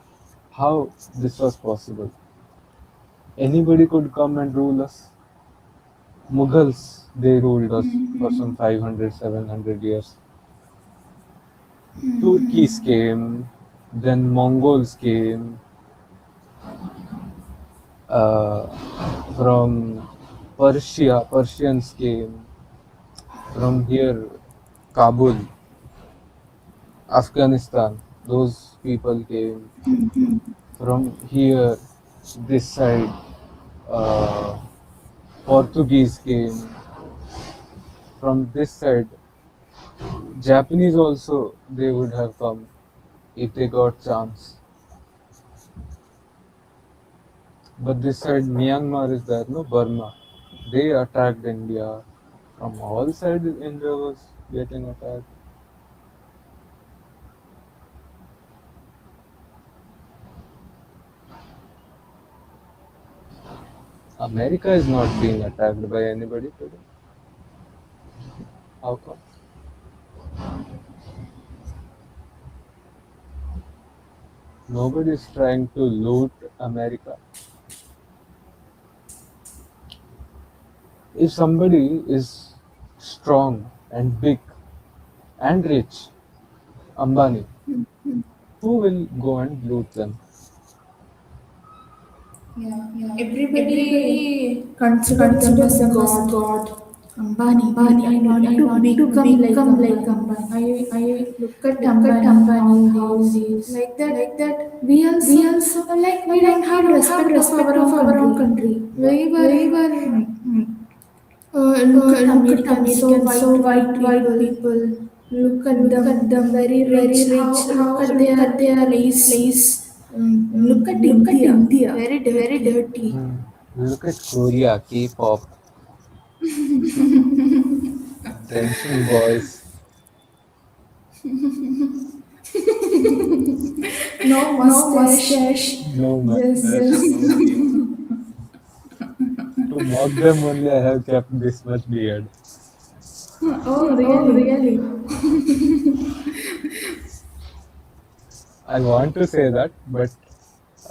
how this was possible? Anybody could come and rule us. Mughals, they ruled us for some 500, 700 years. Turkeys came, then Mongols came, uh, from Persians came, from here, Kabul. Afghanistan. Those people came from here, this side. Uh, Portuguese came from this side. Japanese also they would have come if they got chance. But this side Myanmar is there, no Burma. They attacked India. From all sides India was getting attacked. America is not being attacked by anybody today. How come? Nobody is trying to loot America. If somebody is strong and big and rich, Ambani, who will go and loot them? Yeah, Everybody everybody consider them consider as them as God. God. Ambani, I I want to want to become like become like Ambani. Ambani. I I look at look at Ambani, Ambani, how how he's he is like that. like that. We also We also we don't we have don't have respect of respect our of own our own country. country. Yeah. We were look at Look at Americans, so Americans, so white white people. people. Look at Look at them, them very very rich. rich. How look How at look their at their place. place. Look at Look at India, India, very very dirty. dirty. Hmm. Look at Korea, K-pop, dancing boys, No No mustache, mustache, no mustache, just just no beard. To mock them only, I have kept this much beard. oh oh really? really? I want to say that, but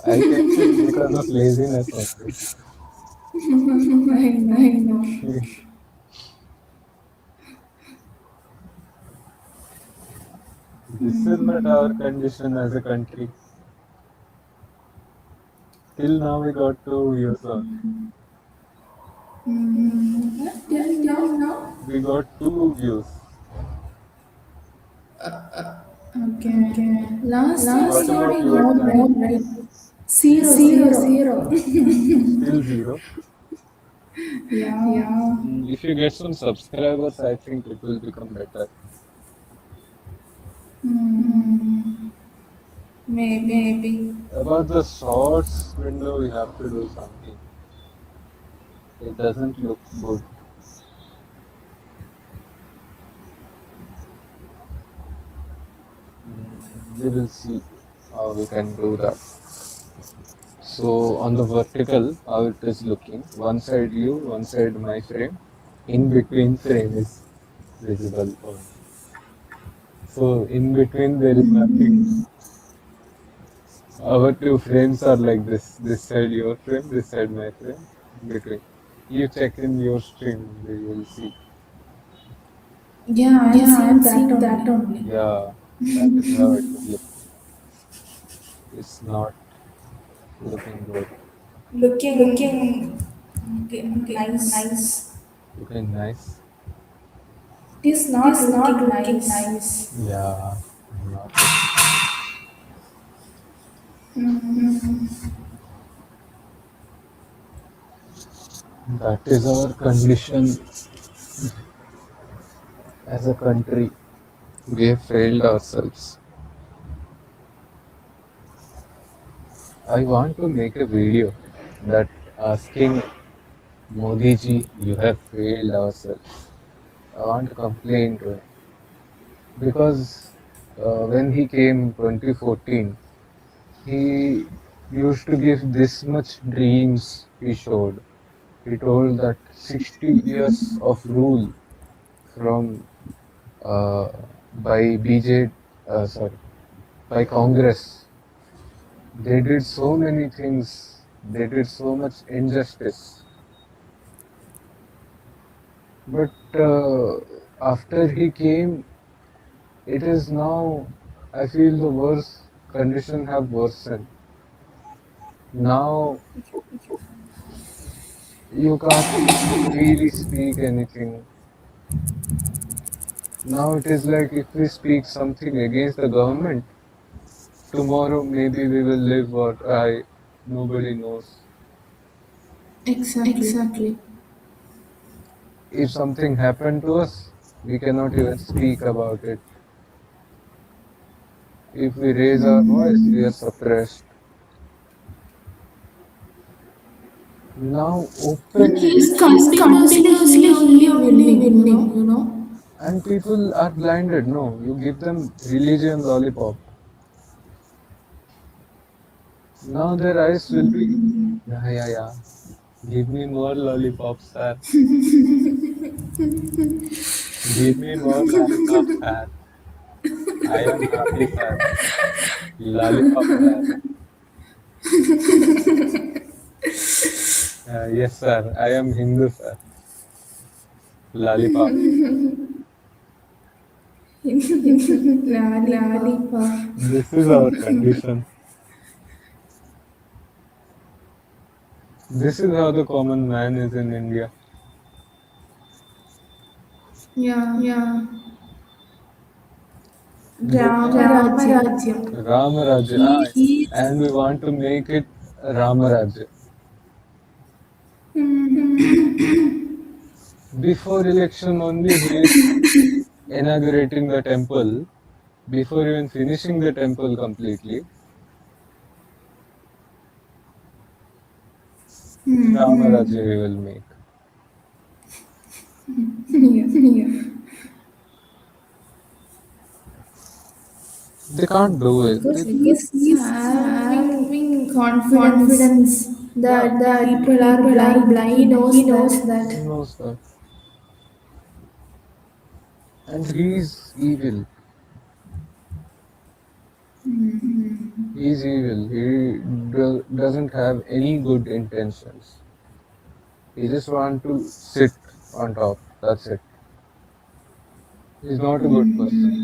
I kept it because of laziness only. I I know. know. This is not our condition as a country. Till now, we got 2 views only. Till Till now, now? We got 2 views. okay. Okay. Last year What Last we year about got we your got more, channel? more, right? right? Zero, Zero, zero. zero. Still zero. Yeah, Yeah. If you get some subscribers, I think it will become better. Hmm. maybe. Maybe. About the shorts window, we have to do something. It doesn't look good. We will see how we can do that. So on the vertical, how it is looking, one side you, one side my frame, in between frame is visible only. So in between there is nothing. Our two frames are like this side your frame, this side my frame, in between. You check in your stream, you will see. Yeah, I'm Yeah, seeing I'm that seeing that only. only. Yeah, that is how it will look. It's not looking good. Looking Looking nice. nice. Looking nice. It is It not is not looking looking nice. nice. Yeah, not looking nice. That is our condition as a country. We have failed ourselves. I want to make a video that asking Modi ji, you have failed ourselves. I want to complain to him because when he came 2014, he used to give this much dreams he showed. He told that 60 years of rule from uh, by sorry, by Congress. They did so many things. They did so much injustice. But after he came, it is now, I feel the worst condition have worsened. Now you can't freely speak anything. Now it is like if we speak something against the government, tomorrow maybe we will live or die. Nobody knows. Exactly. If something happened to us, we cannot even speak about it. If we raise our voice, we are suppressed. Now, openly, He's continuously winning, you know. and people are blinded. No, you give them religion lollipop. Now their eyes will be, yeah, yeah, yeah. Give me more lollipops, sir. Give me more lollipops, sir. I am happy, sir. Lollipop, sir. Yes, sir. I am Hindu, sir. Lollipop. Lollipop. This is our condition. This is how the common man is in India. Yeah. They Ramarajya. Ramarajya. He And we want to make it Ramarajya. Before election only, he is inaugurating the temple. Before even finishing the temple completely, Ramarajya he will make. yeah. They can't do it. Because he's having confidence Confidence that that people are people are blind. He blind. knows He that. knows that. He knows that. And he's evil. He's evil. He doesn't have any good intentions. He just want to sit on top. That's it. He's not a good person.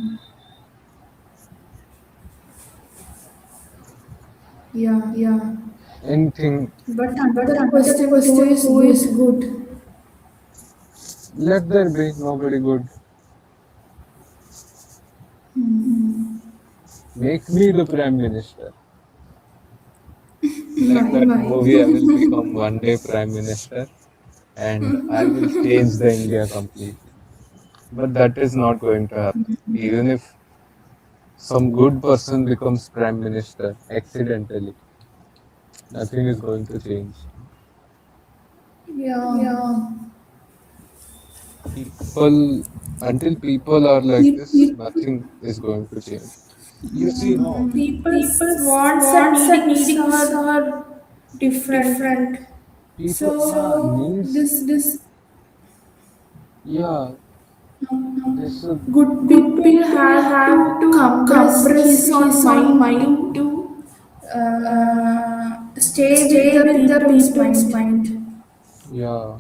Yeah. Anything. But But another another question, who question, is who is good? good? Let there be nobody good. Make me the prime minister. Like that movie, I will become one day prime minister and I will change the India completely. But that is not going to happen. Even if some good person becomes prime minister accidentally, nothing is going to change. Yeah. Yeah. People, until people are like this, nothing is going to change. You see, no, People's people's wants wants and and needings needings are are different. different. People, yeah, So needs, this yeah, this good good people people have have to to compress compress his his own own mind mind to to uh, uh, stay with stay the with the people's people's mind. mind. Yeah,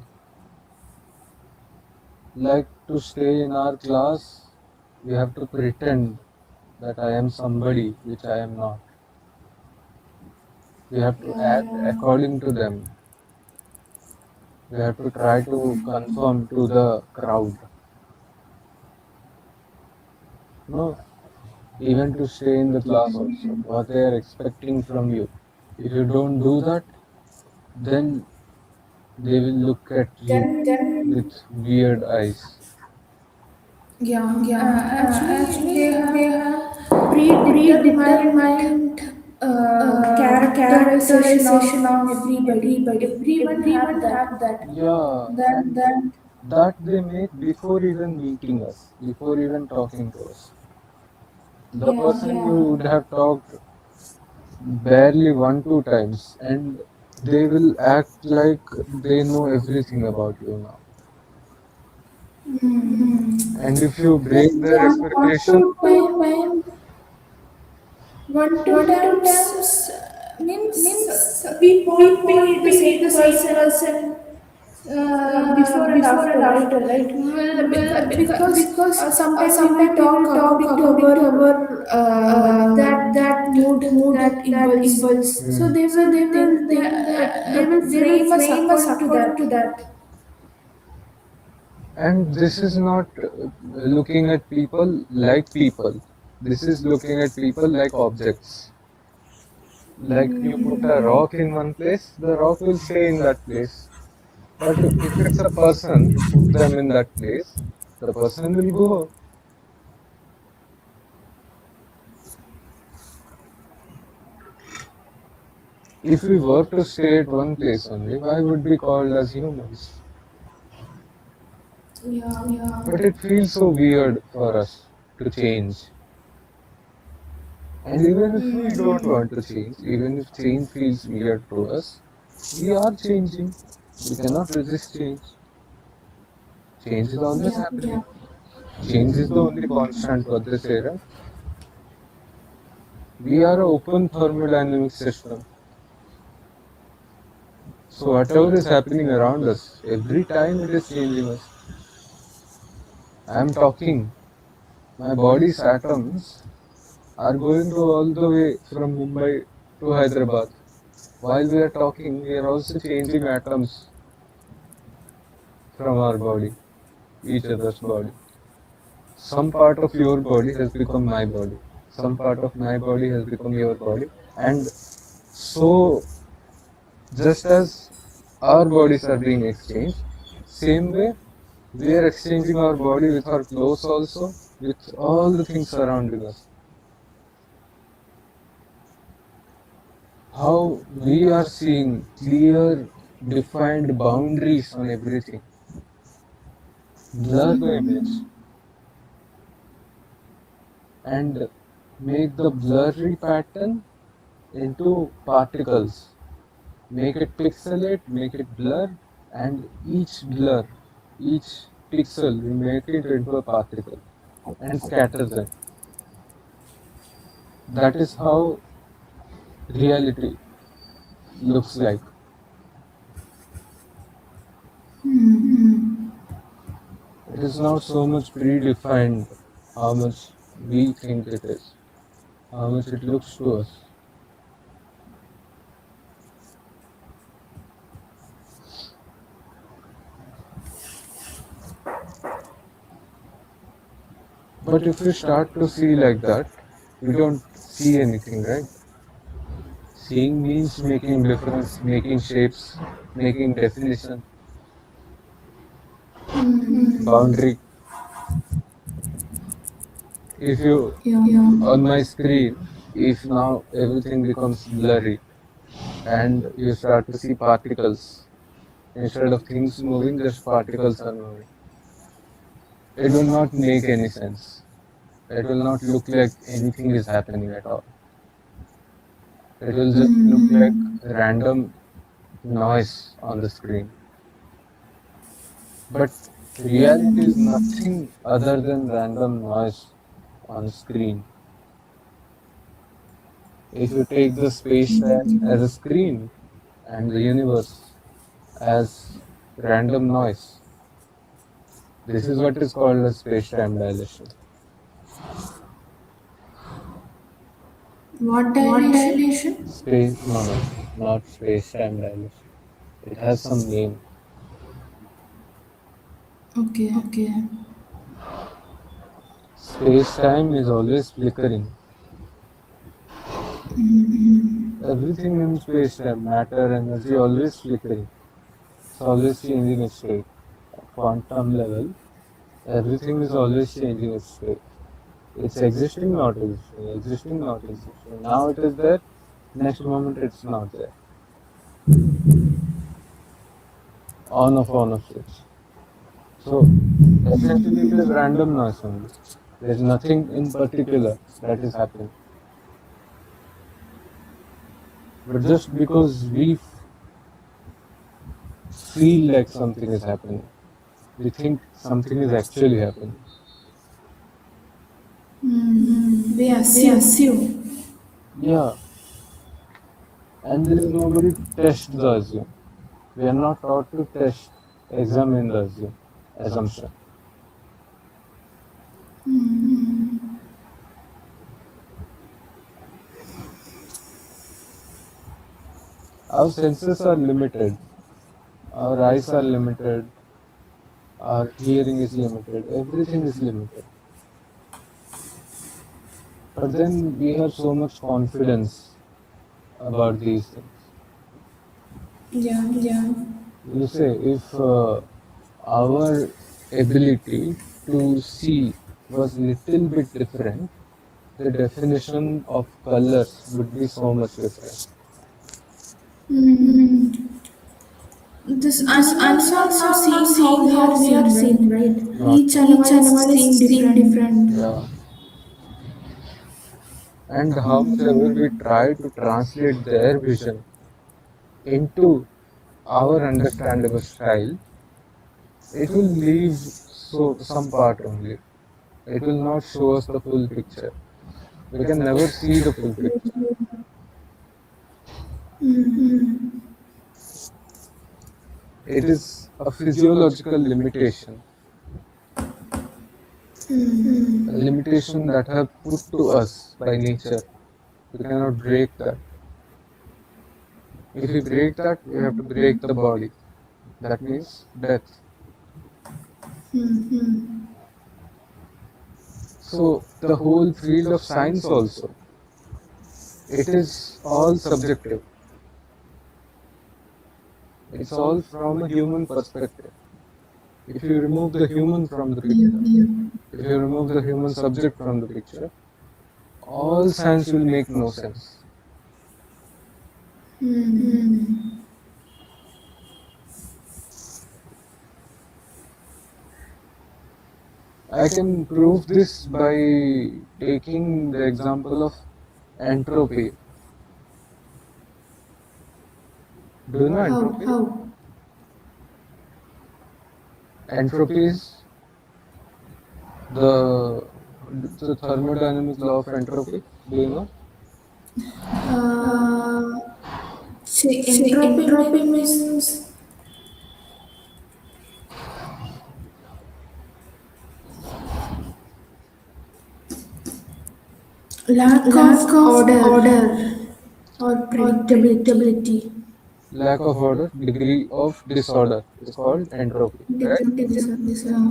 like to stay in our class, we have to pretend that I am somebody which I am not. We have to act according to them. We have to try to conform to the crowd. No, even to stay in the class also. What they are expecting from you. If you don't do that, then they will look at you with Then weird eyes. yeah, Yeah, actually they actually, they have have predetermined predetermined characterization of characterization of everybody. everybody. Everyone have Everyone that. have that. Yeah, That and that they make before even meeting us, before even talking to us. The yeah. person you would have talked barely one, two times, and they will act like they know everything about you now. And if you break their One expectation, two time, one two one, two times times means means we we won't won't be the be same the same person person before before and and after, after, right? right? Well, Because sometimes we will sometimes we talk will talk according to according to our that that impulse. impulse. So they So will they they will they will frame us frame us according to according that. to that. And this is not looking at people like people. This is looking at people like objects. Like you put a rock in one place, the rock will stay in that place. But if it's a person, you put them in that place, the person will go. If we were to stay at one place only, why would we be called as humans? Yeah. But it feels so weird for us to change. And even if we don't want to change, even if change feels weird to us, we are changing. We cannot resist change. Change is always Yeah. happening. Change is the only constant, what they say, right? We are an open thermodynamic system. So whatever is happening around us, every time it is changing us. I am talking. My body's atoms are going to all the way from Mumbai to Hyderabad. While we are talking, we are also changing atoms from our body, each other's body. Some part of your body has become my body. Some part of my body has become your body. And so, just as our bodies are being exchanged, same way we are exchanging our body with our clothes also, with all the things surrounding us. How we are seeing clear, defined boundaries on everything. Blur the image and make the blurry pattern into particles. Make it pixelate, make it blur, and each blur, each pixel, we make it into a particle and scatter them. That is how reality looks like. It is not so much predefined how much we think it is, how much it looks to us. But if we start to see like that, we don't see anything, right? Seeing means making difference, making shapes, making definition, boundary. If you, Yeah. on my screen, if now everything becomes blurry and you start to see particles, instead of things moving, just particles are moving. It will not make any sense. It will not look like anything is happening at all. It will just look like random noise on the screen. But reality is nothing other than random noise on screen. If you take the space-time as a screen and the universe as random noise, this is what is called as space-time dilation. What dilation? Space, no, not space-time dilation. It has some name. Okay. Space-time is always flickering. Everything in space-time, matter, energy, always flickering. It's always changing its state. At quantum level, everything is always changing its state. It's existing, not existing, existing, not existing. Now it is there, next moment it's not there. On off switch. So essentially it is random noise only. There's nothing in particular that is happening. But just because we feel like something is happening, we think something is actually happening. We We assume. assume. Yeah, and there is nobody to test the assume. We are not taught to test, examine the assumption. Our senses are limited. Our eyes are limited. our hearing is limited, everything is limited. But then we have so much confidence about these things. Yeah. You say if our ability to see was little bit different, the definition of colors would be so much different. These These animals are animals not are not seeing how seeing we how are we are seeing, seeing, right? right? Not Each right. Each animal is animal is seeing seeing different. different. Yeah. And however we try to translate their vision into our understandable style, it will leave some part only. It will not show us the full picture. We can never see the full picture. It is a physiological limitation, a limitation that have put to us by nature. We cannot break that. If we break that, we have to break the body. That means death. So the whole field of science also, it is all subjective. It's all from a human perspective. If you remove the human from the picture, if you remove the human subject from the picture, all science will make no sense. I can prove this by taking the example of entropy. Do you know entropy? How? Entropy is the the thermodynamic law of entropy. Do you know? Uh, Uh, See, See, entropy entropy means means lack lack of of order order or or predictability. predictability. Lack of order, degree of disorder is called entropy, right?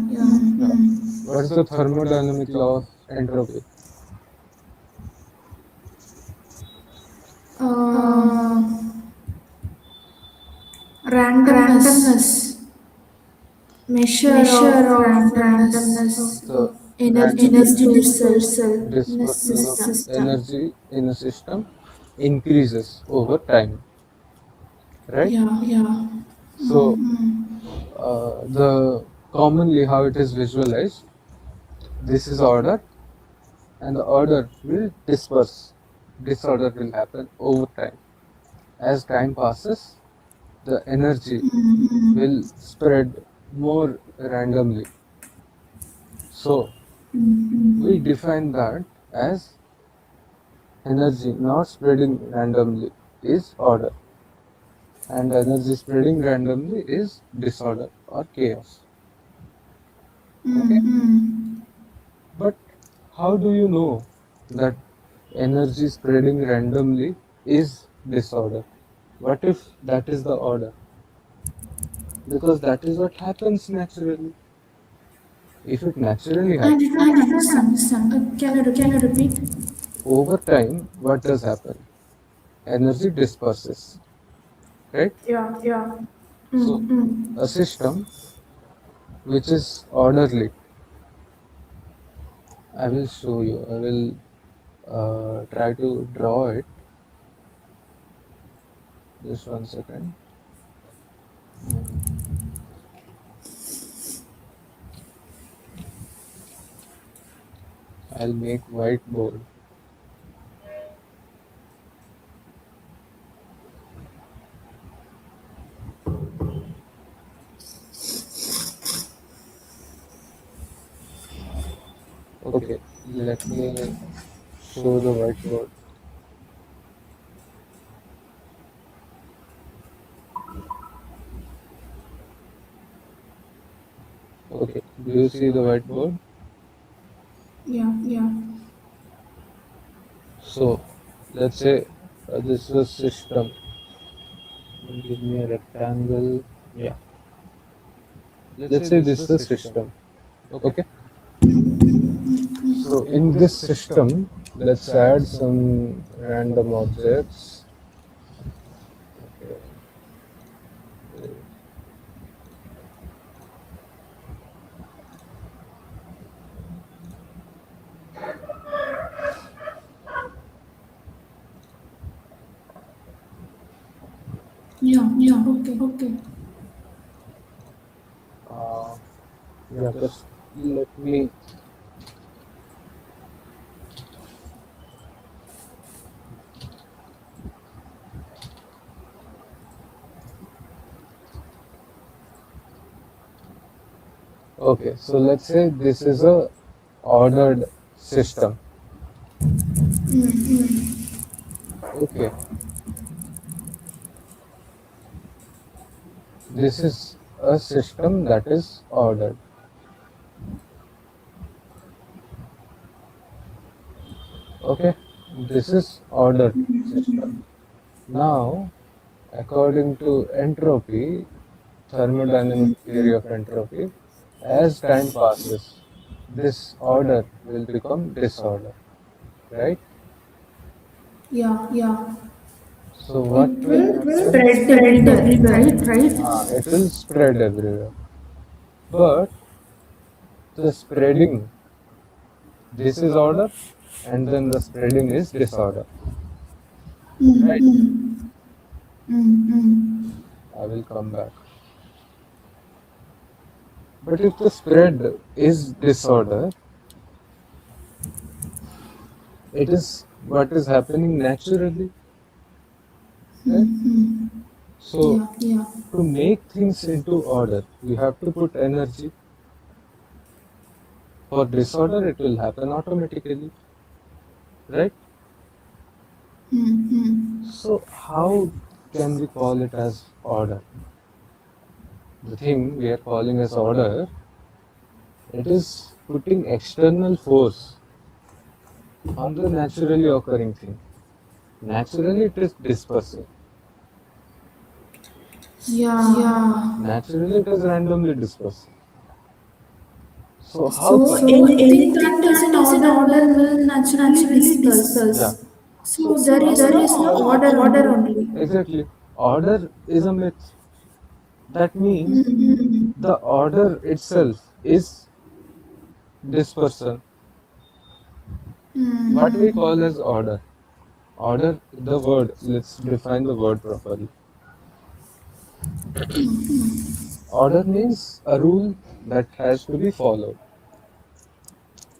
Yeah. Yeah. What is the thermodynamic law of entropy? Uh, Uh, Randomness, Randomness, measure measure of of randomness of randomness The of energy energy dispersal dispersal in a in a the system. system. energy in a system increases over time, right? Yeah. Yeah. So the commonly how it is visualized, this is order, and the order will disperse. Disorder will happen over time. As time passes, the energy will spread more randomly. So we define that as energy not spreading randomly is order, and energy spreading randomly is disorder or chaos. Okay, but how do you know that energy spreading randomly is disorder? What if that is the order? Because that is what happens naturally. If it naturally I happens, did I not did not understand. understand. Can you Can you repeat? repeat? over time, what does happen? Energy disperses, right? Yeah. Yeah. So, a system which is orderly, I will show you. I will try to draw it. Just 1 second. Mm, I'll make whiteboard. Okay, let me show the whiteboard. Okay, do you see the whiteboard? Yeah. Yeah. So, let's say this is a system. Give me a rectangle. Yeah. Let's say this is a system. Okay. So in this system, let's add some random objects. Okay. Yeah, okay. Uh, yeah, just let me. Okay, so let's say this is a ordered system. Okay, this is a system that is ordered. Okay, this is ordered system. Now, according to entropy, thermodynamic theory of entropy, as time passes, this order will become disorder, right? Yeah. So what It will will happen? spread everywhere, right? It will spread everywhere. But the spreading, this is order, and then the spreading is disorder, right? I will come back. But if the spread is disorder, it is what is happening naturally, right? So Yeah. to make things into order, you have to put energy. For disorder, it will happen automatically, right? So how can we call it as order? The thing we are calling as order, it is putting external force on the naturally occurring thing. Naturally, it is dispersing. Yeah. Naturally, it is randomly dispersing. So how So come? anything that is in order will naturally disperse. Yeah. So So there is no order only. exactly, order is a myth. That means the order itself is dispersion. What we call as order. Order, the word, let's define the word properly. Order means a rule that has to be followed.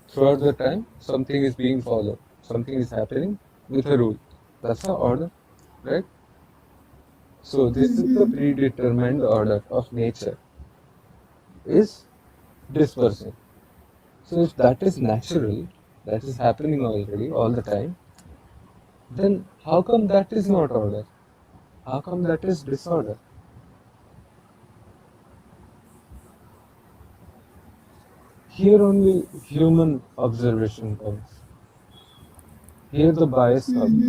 Throughout the time, something is being followed. Something is happening with a rule. That's the order, right? So this is the predetermined order of nature, is dispersing. So if that is natural, that is happening already all the time, then how come that is not order? How come that is disorder? Here only human observation comes. Here the bias comes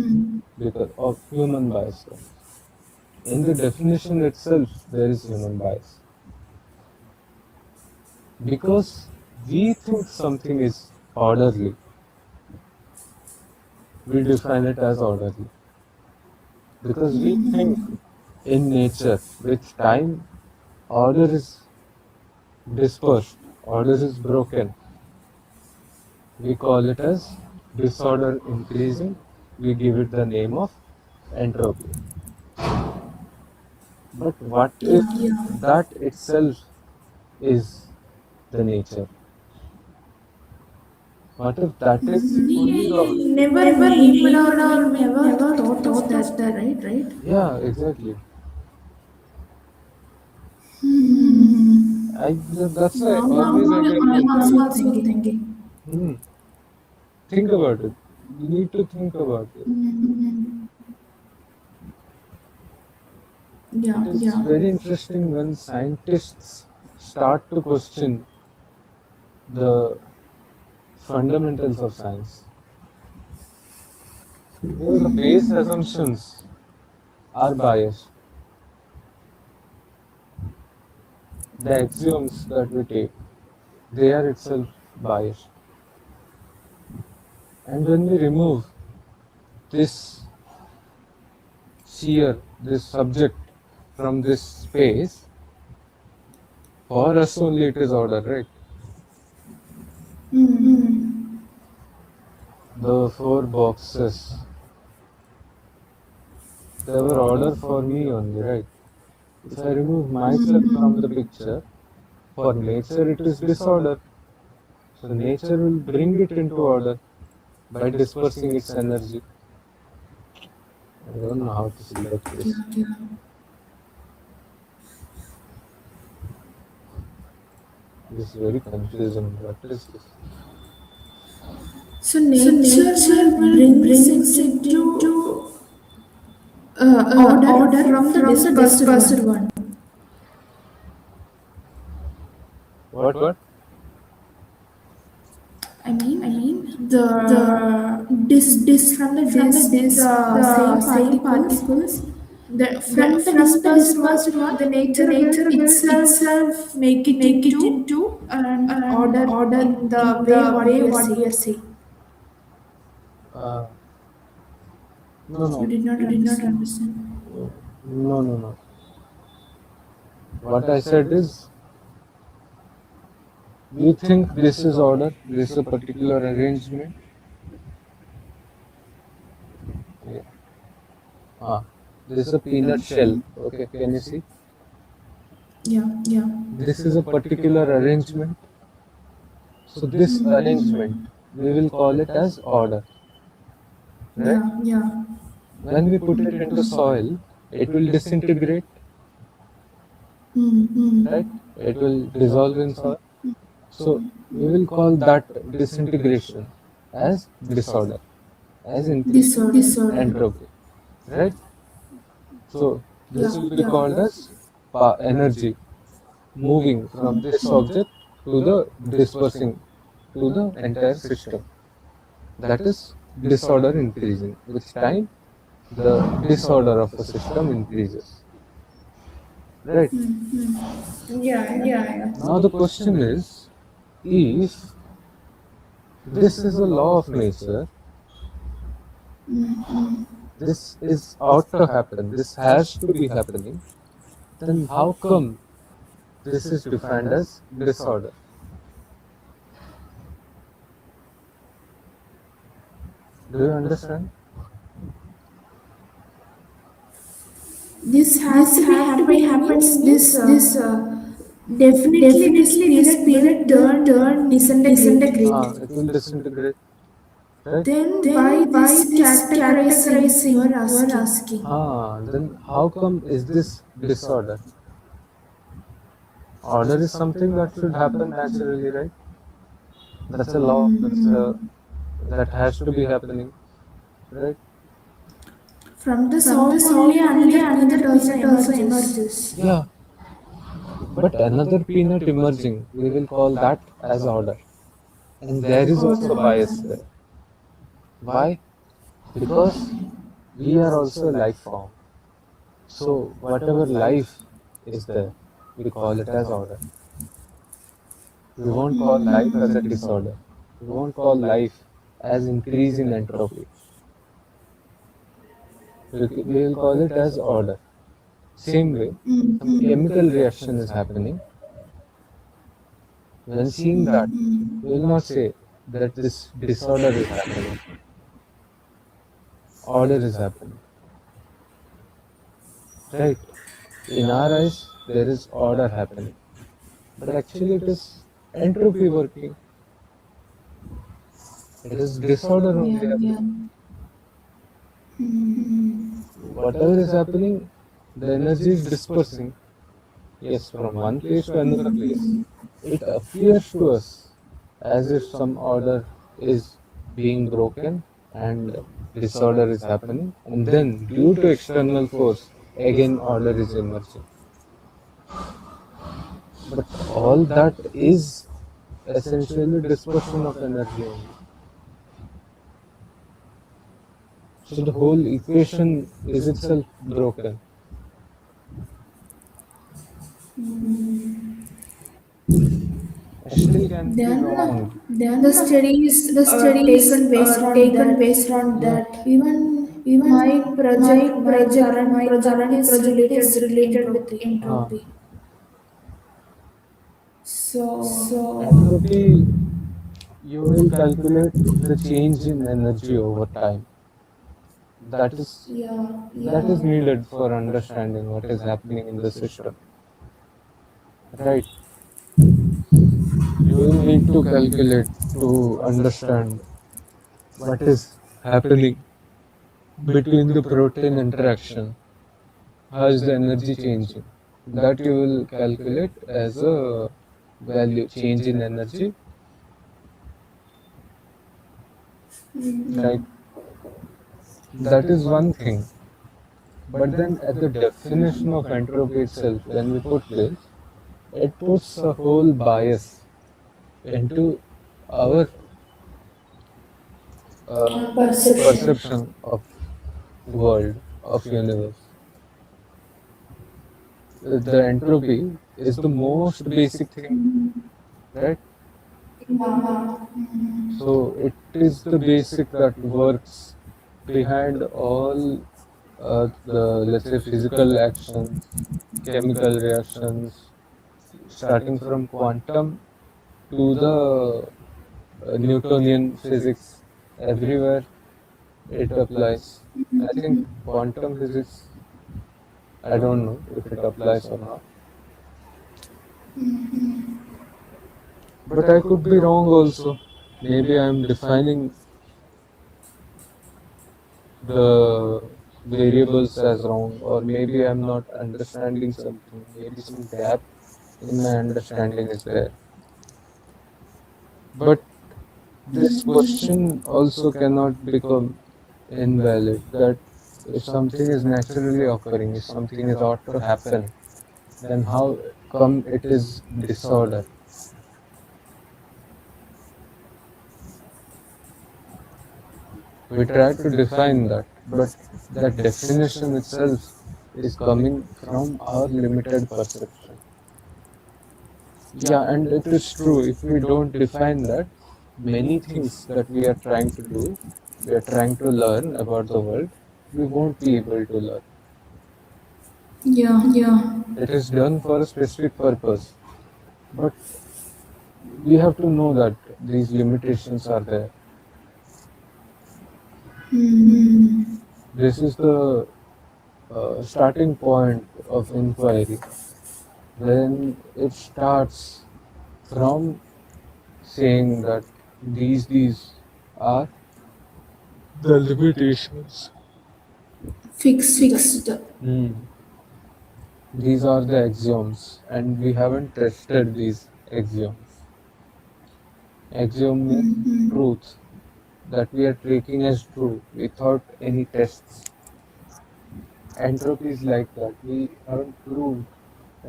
because of human bias comes. In the definition itself, there is human bias. Because we think something is orderly, we define it as orderly. Because we think in nature, with time, order is dispersed, order is broken. We call it as disorder increasing. We give it the name of entropy. But what if Yeah. that itself is the nature? What if that is only the order? We never named or we never thought of that, right? Yeah, exactly. That's why always I get I'm confused. also thinking. Hmm. Think about it. You need to think about it. It Yeah. is very interesting when scientists start to question the fundamentals of science. The base assumptions are biased. the axioms that we take, they are itself biased. And when we remove this sphere, this subject from this space, for us only it is order, right? The four boxes, they were order for me only, right? If I remove myself from the picture, for nature it is disorder. So nature will bring it into order by dispersing its energy. I don't know how to select this. This is very confusing. What is this? So nature will brings into order from the dispersed one. What? I mean the dis from the same particles. From the dispersed one, the nature will itself make it into an order in the way what we are saying. Uh, no, You no, did not understand. no. What I said is, we think this is order, this is a particular arrangement. Yeah. This is a peanut shell. Okay, can you see? Yeah. This is a particular arrangement. So this arrangement, we will call it as order, right? Yeah. When we put it into soil, it will disintegrate, right? It will dissolve in soil. So we will call that disintegration as disorder, as increase in Disorder. entropy, right? So this will be Yeah. called as energy moving from this object to the dispersing to the entire system. That is disorder increasing. With time, the disorder of a system increases, right? Yeah. Now the question is, if this is a law of nature, this is ought to happen, this has to be happening, then how come this is defined as disorder? Do you understand? This have to be happening means this definitely this period will turn disintegrate. It will disintegrate, right? Then why this categorizing you are asking? Then how come is this disorder? Order is something that should happen naturally, right? That's a law. That has to be happening, right? From the soul only another peanut also emerges. Yeah, but another peanut emerging, we will call that as order. And there is also bias there. Why? Because we are also a life form. So whatever life is there, we call it as order. We won't call life as a disorder. We won't call life as increase in entropy. We will call it as order. Same way, some chemical reaction is happening. When seeing that, we will not say that this disorder is happening. Order is happening. Right? In our eyes, there is order happening. But actually, it is entropy working. It is disorder only happening. Whatever is happening, the energy is dispersing. Yes, from one place to another place. It appears to us as if some order is being broken and disorder is happening, and then due to external force, again order is emerging. But all that is essentially dispersion of energy only. So the whole equation is itself broken. still can be Then wrong. the studies taken based on taken that. based on Yeah, that. Even my current Is project related is related with entropy. uh, entropy. So entropy, you will calculate the change in energy over time. That is that is needed for understanding what is happening in the system, right? You will need to calculate to understand what is happening between the protein interaction. How is the energy changing? That you will calculate as a value, change in energy, right? That is one thing. But then at the definition of entropy itself, when we put this, it puts a whole bias into our Perception. perception of world, of universe. The entropy is the most basic thing, right? Yeah. So it is the basic that works behind all the, let's say, physical actions, chemical reactions, starting from quantum to the Newtonian physics. Everywhere it applies. I think quantum physics, I don't know if it applies or not. But I could be wrong also. Maybe I'm defining the variables as wrong, or maybe I'm not understanding something. Maybe some gap in my understanding is there. But this question also cannot become invalid, that if something is naturally occurring, if something is ought to happen, then how come it is disorder? We try to define that, but that definition itself is coming from our limited perception. Yeah, and it is true, if we don't define that, many things that we are trying to do, we are trying to learn about the world, we won't be able to learn. yeah. It is done for a specific purpose, but we have to know that these limitations are there. This is the starting point of inquiry, when it starts from saying that these are the limitations. Fixed. Hmm. These are the axioms, and we haven't tested these axioms. Axiom means truth that we are taking as true without any tests. Entropy is like that. We haven't proved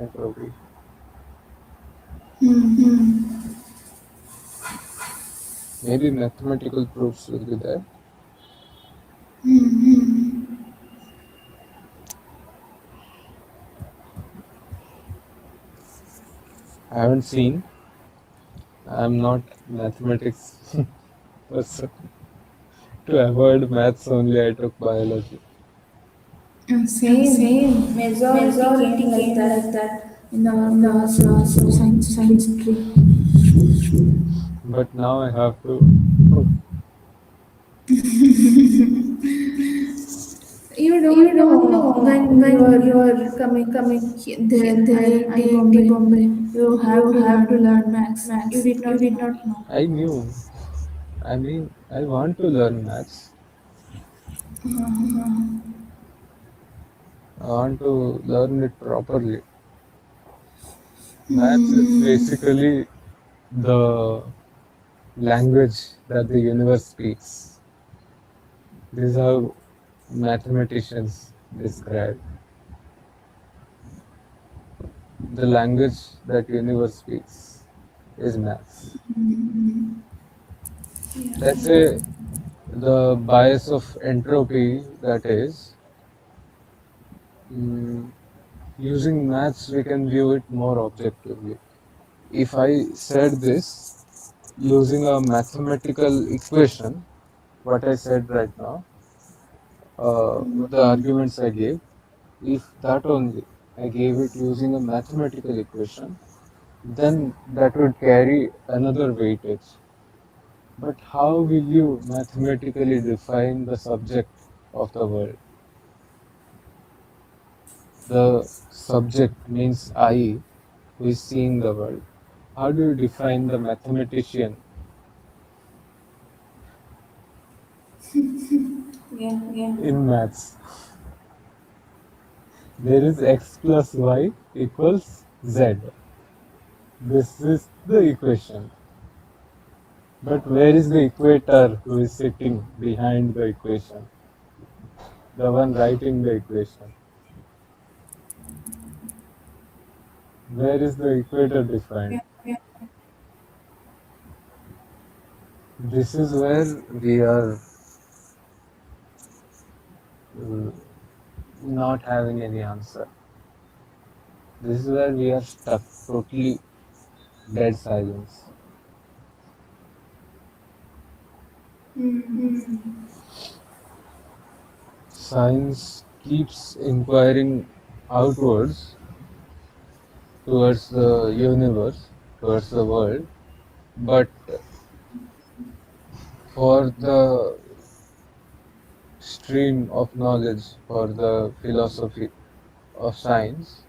entropy. Maybe mathematical proofs will be there. I haven't seen. I'm not mathematics person. To avoid maths only, I took biology. Same. Majority came like that in our class science stream. But now I have to. You You don't don't know know when you when are you are coming there there IIT in the Bombay. Bombay. You You have to have to learn learn maths. You maths. did You not did know. not know. I knew. I mean, I want to learn maths. I want to learn it properly. Maths is basically the language that the universe speaks. This is how mathematicians describe the language that universe speaks is maths. Let's say the bias of entropy, that is, mm, using maths we can view it more objectively. if I said this using a mathematical equation, what I said right now, the arguments I gave, if that only I gave it using a mathematical equation, then that would carry another weightage. But how will you mathematically define the subject of the world? The subject means I, who is seeing the world. How do you define the mathematician Yeah. in maths? There is x plus y equals z. This is the equation. But where is the equator who is sitting behind the equation? The one writing the equation. Where is the equator defined? This is where we are uh, not having any answer. This is where we are stuck, totally dead silence. Science keeps inquiring outwards towards the universe, towards the world, but for the stream of knowledge, for the philosophy of science,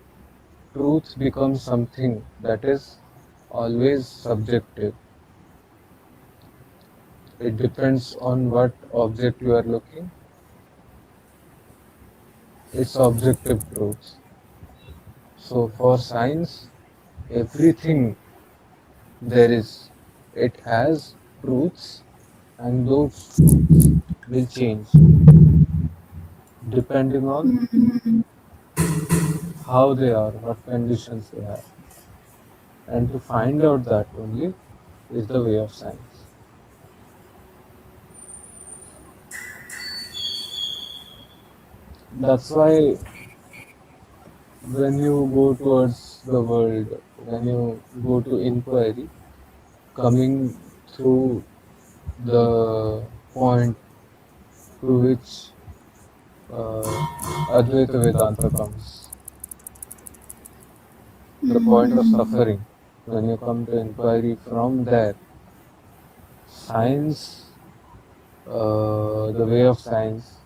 truth becomes something that is always subjective. It depends on what object you are looking. It's objective truth. So for science, everything there is, it has truths, and those truths will change depending on how they are, what conditions they have. And to find out that only is the way of science. That's why when you go towards the world, when you go to inquiry, coming through the point to which Advaita Vedanta comes, the point of suffering, when you come to inquiry from there, science, the way of science,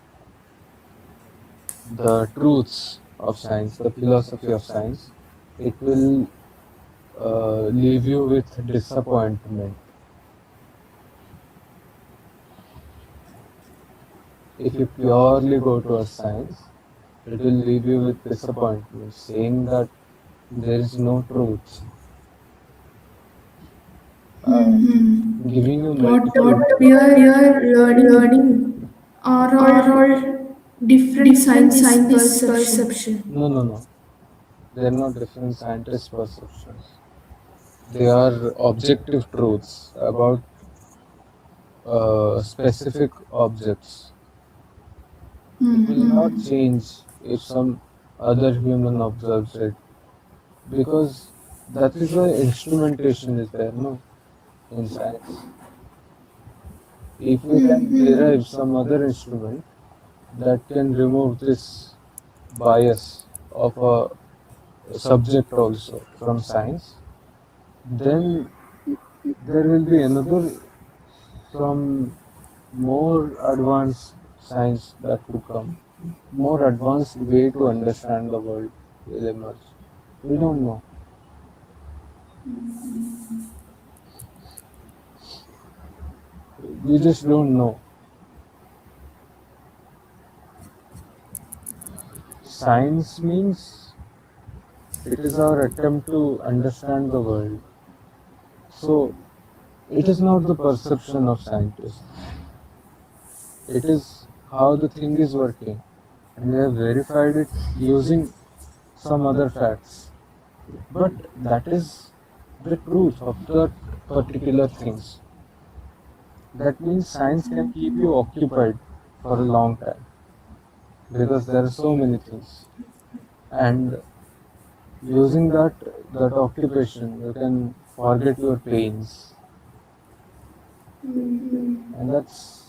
the truths of science, the philosophy of science, it will leave you with disappointment. If you purely go towards science, it will leave you with disappointment, saying that there is no truth, uh, giving you multiple What truths. we are learning are all different scientists' perception. No, no, no. They are not different scientists' perceptions. They are objective truths about specific objects. It will not change if some other human observes it, because that is why instrumentation is there, no, in science. If we can derive some other instrument that can remove this bias of a subject also from science, then there will be another, some more advanced science that would come, more advanced way to understand the world will emerge. We don't know. We just don't know. Science means it is our attempt to understand the world. So it is not the perception of scientists. It is how the thing is working. And they have verified it using some other facts. But that is the truth of the particular things. That means science can keep you occupied for a long time because there are so many things. And using that, that occupation, you can forget your pains, and that's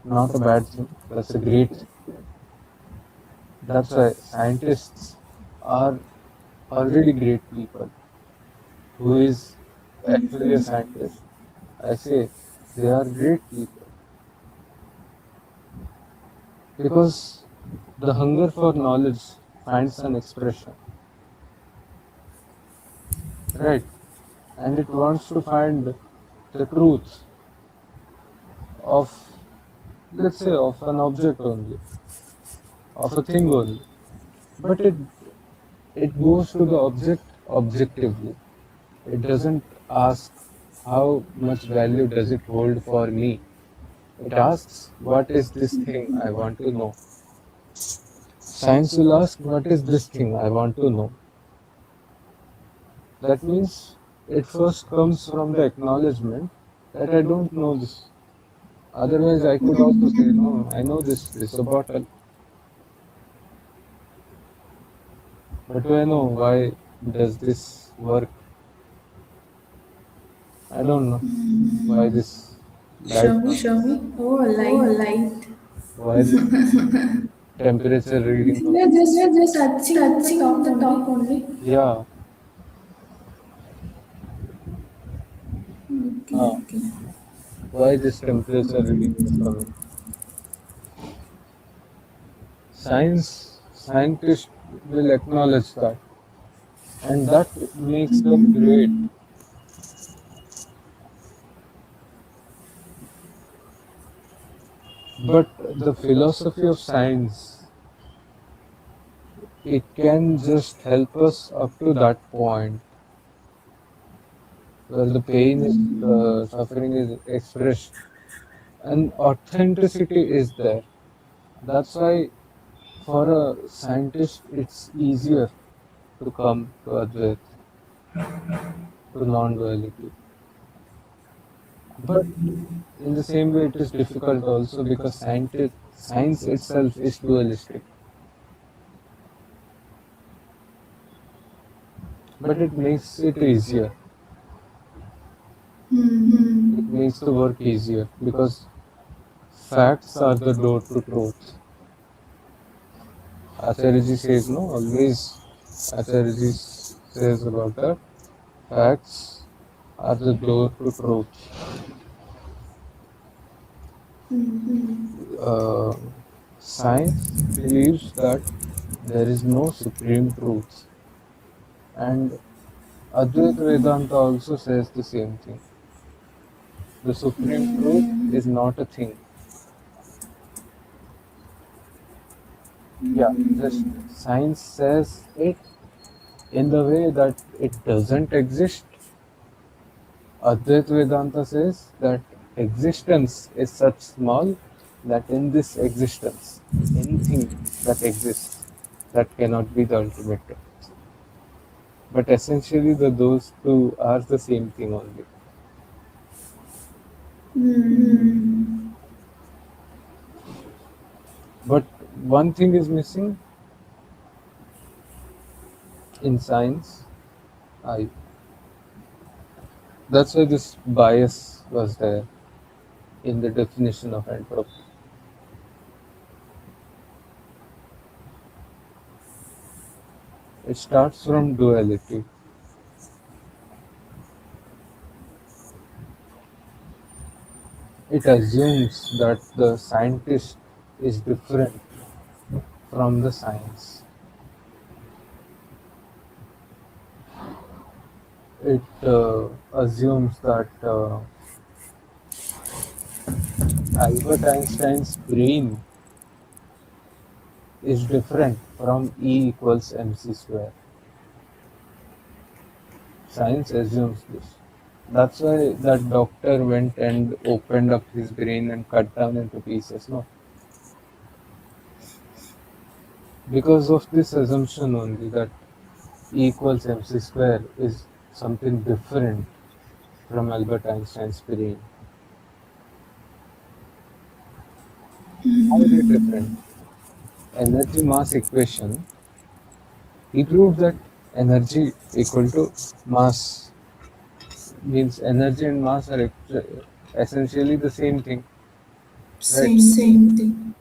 not a bad thing. That's a great thing. That's why scientists are already great people. Who is actually a scientist? I say they are great people because the hunger for knowledge finds an expression, right? And it wants to find the truth of, let's say, of an object only, of a thing only. But it goes to the object objectively. It doesn't ask how much value does it hold for me. It asks what is this thing I want to know. Science will ask what is this thing I want to know. That means it first comes from the acknowledgement that I don't know this. Otherwise, I could also say, no, I know this. This is a bottle. But do I know why does this work? I don't know why this light Show me. comes, Oh, light. why this temperature reading We are comes. just touching the top only. Yeah, Okay, uh, okay. why this temperature reading is coming. Scientists will acknowledge that, and that makes them great. But the philosophy of science, it can just help us up to that point where the pain is, the suffering is expressed, and authenticity is there. That's why for a scientist, it's easier to come to Advait, to non-duality. But in the same way, it is difficult also because science itself is dualistic. But it makes it easier. It makes the work easier because facts are the door to truth. Acharya says no, always Acharya says about that. Facts are the door to truth. Uh, Science believes that there is no supreme truth, and Advaita Vedanta also says the same thing. The supreme truth is not a thing. Yeah, just science says it in the way that it doesn't exist. Advaita Vedanta says that existence is such small that in this existence, anything that exists, that cannot be the ultimate truth. But essentially, those two are the same thing only. But one thing is missing in science. I That's why this bias was there in the definition of entropy. It starts from duality. It assumes that the scientist is different from the science. It assumes that Albert Einstein's brain is different from E equals mc square. Science assumes this. That's why that doctor went and opened up his brain and cut down into pieces. No, because of this assumption only that E equals mc square is something different from Albert Einstein's brain. How is it different? Energy mass equation, he proved that energy equal to mass. Means energy and mass are essentially the same thing, right? Same thing.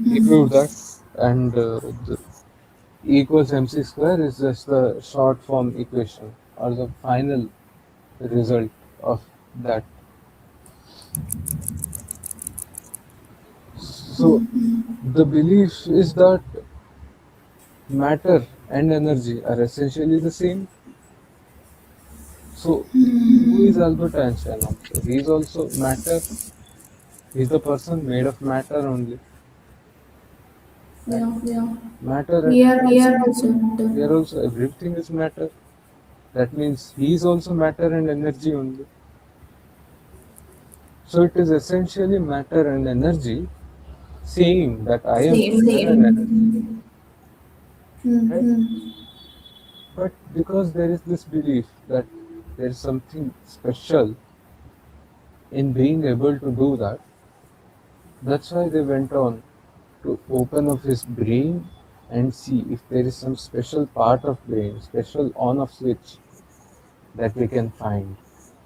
He proved that, and the E equals mc square is just the short form equation or the final result of that. So the belief is that matter and energy are essentially the same. So who is Albert Einstein also? He is also matter. He's the person made of matter only. Right? Yeah. Matter and We are energy. also matter. Here also everything is matter. That means he is also matter and energy only. So it is essentially matter and energy saying that I am matter and energy. Right? But because there is this belief that there is something special in being able to do that, that's why they went on to open up his brain and see if there is some special part of brain, special on off switch that we can find,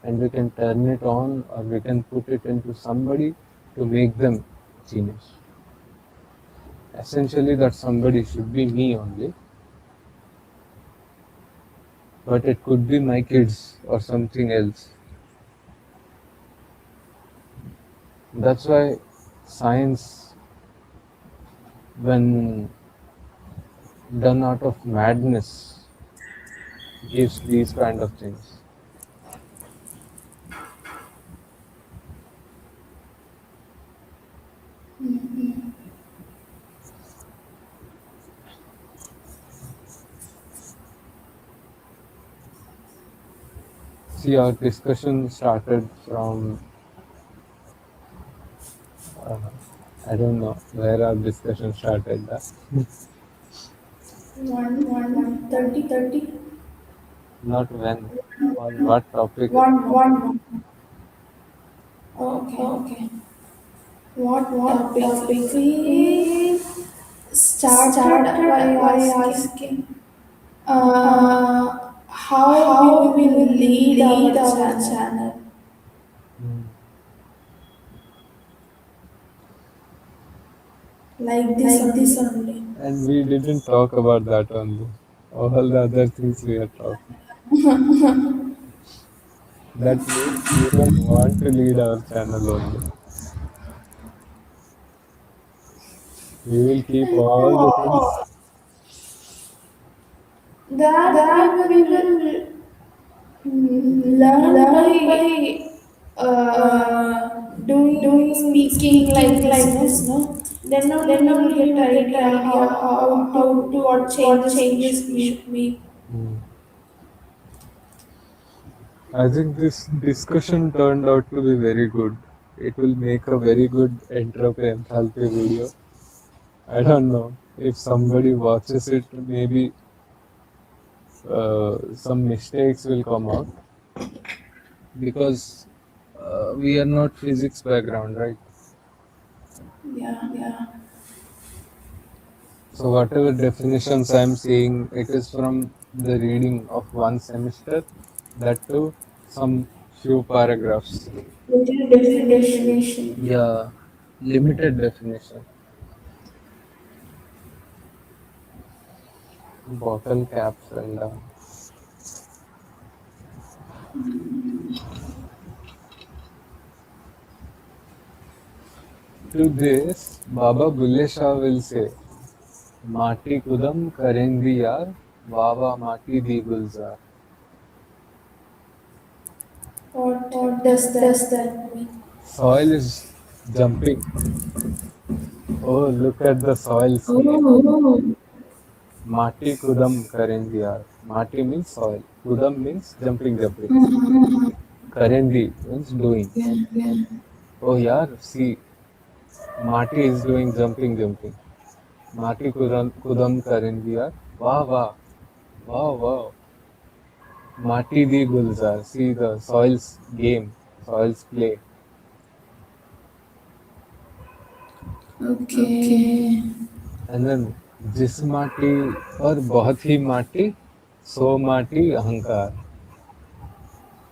and we can turn it on or we can put it into somebody to make them genius. Essentially, that somebody should be me only, but it could be my kids or something else. That's why science, when done out of madness, gives these kind of things. See, our discussion started from, uh, I don't know where our discussion started. One 30. Not when, on what topic. One. Okay. Okay. What topic? We We started started by by asking asking uh, uh, how we how we will will lead lead our our channel. channel. Hmm. Like this Like this only. only. And we didn't talk about that only. All the other things we are talking. That means you don't want to lead our channel only. We will keep all the things. That we That we will will learn learn by by uh, uh, doing doing speaking like speaking this, like no? this, no? Then only Then we will only we get will get idea idea how how to to what what changes we changes should we make. should make. Hmm. I think this discussion turned out to be very good. It will make a very good entropy enthalpy video. I don't know if somebody watches it, maybe some mistakes will come out because we are not physics background, right? Yeah. So whatever definitions I'm saying, it is from the reading of one semester, that too some few paragraphs. Little Little definition. definition. Yeah, limited definition. Bottle cap fell down. To this, Baba Bulle Shah will say, Mati kudam karendi yaar, Baba mati di gulzar. What does What that does mean? that mean? Soil is jumping. Oh, look at the soil snail. Oh, Mati kudam karendi yaar. Mati means soil. Kudam means jumping, jumping. Karendi means doing. yeah. Oh, yaar, see, Mati is doing jumping, jumping. Mati kudam karendi yaar. Wow, wow, wow, wow. Mati di gulzar. See the soil's game, soil's play. Okay. And then जिस माटी पर बहुत ही माटी So Mati Ahankar.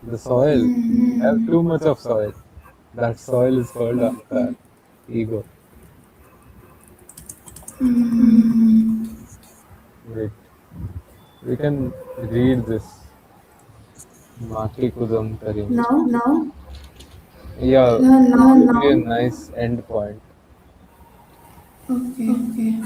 The soil. I have too much of soil. That soil is called Ahankar. Ego. Wait. We can read this. Mati Kudam Karengi. Now, Yeah, it now, will be a nice end point. okay.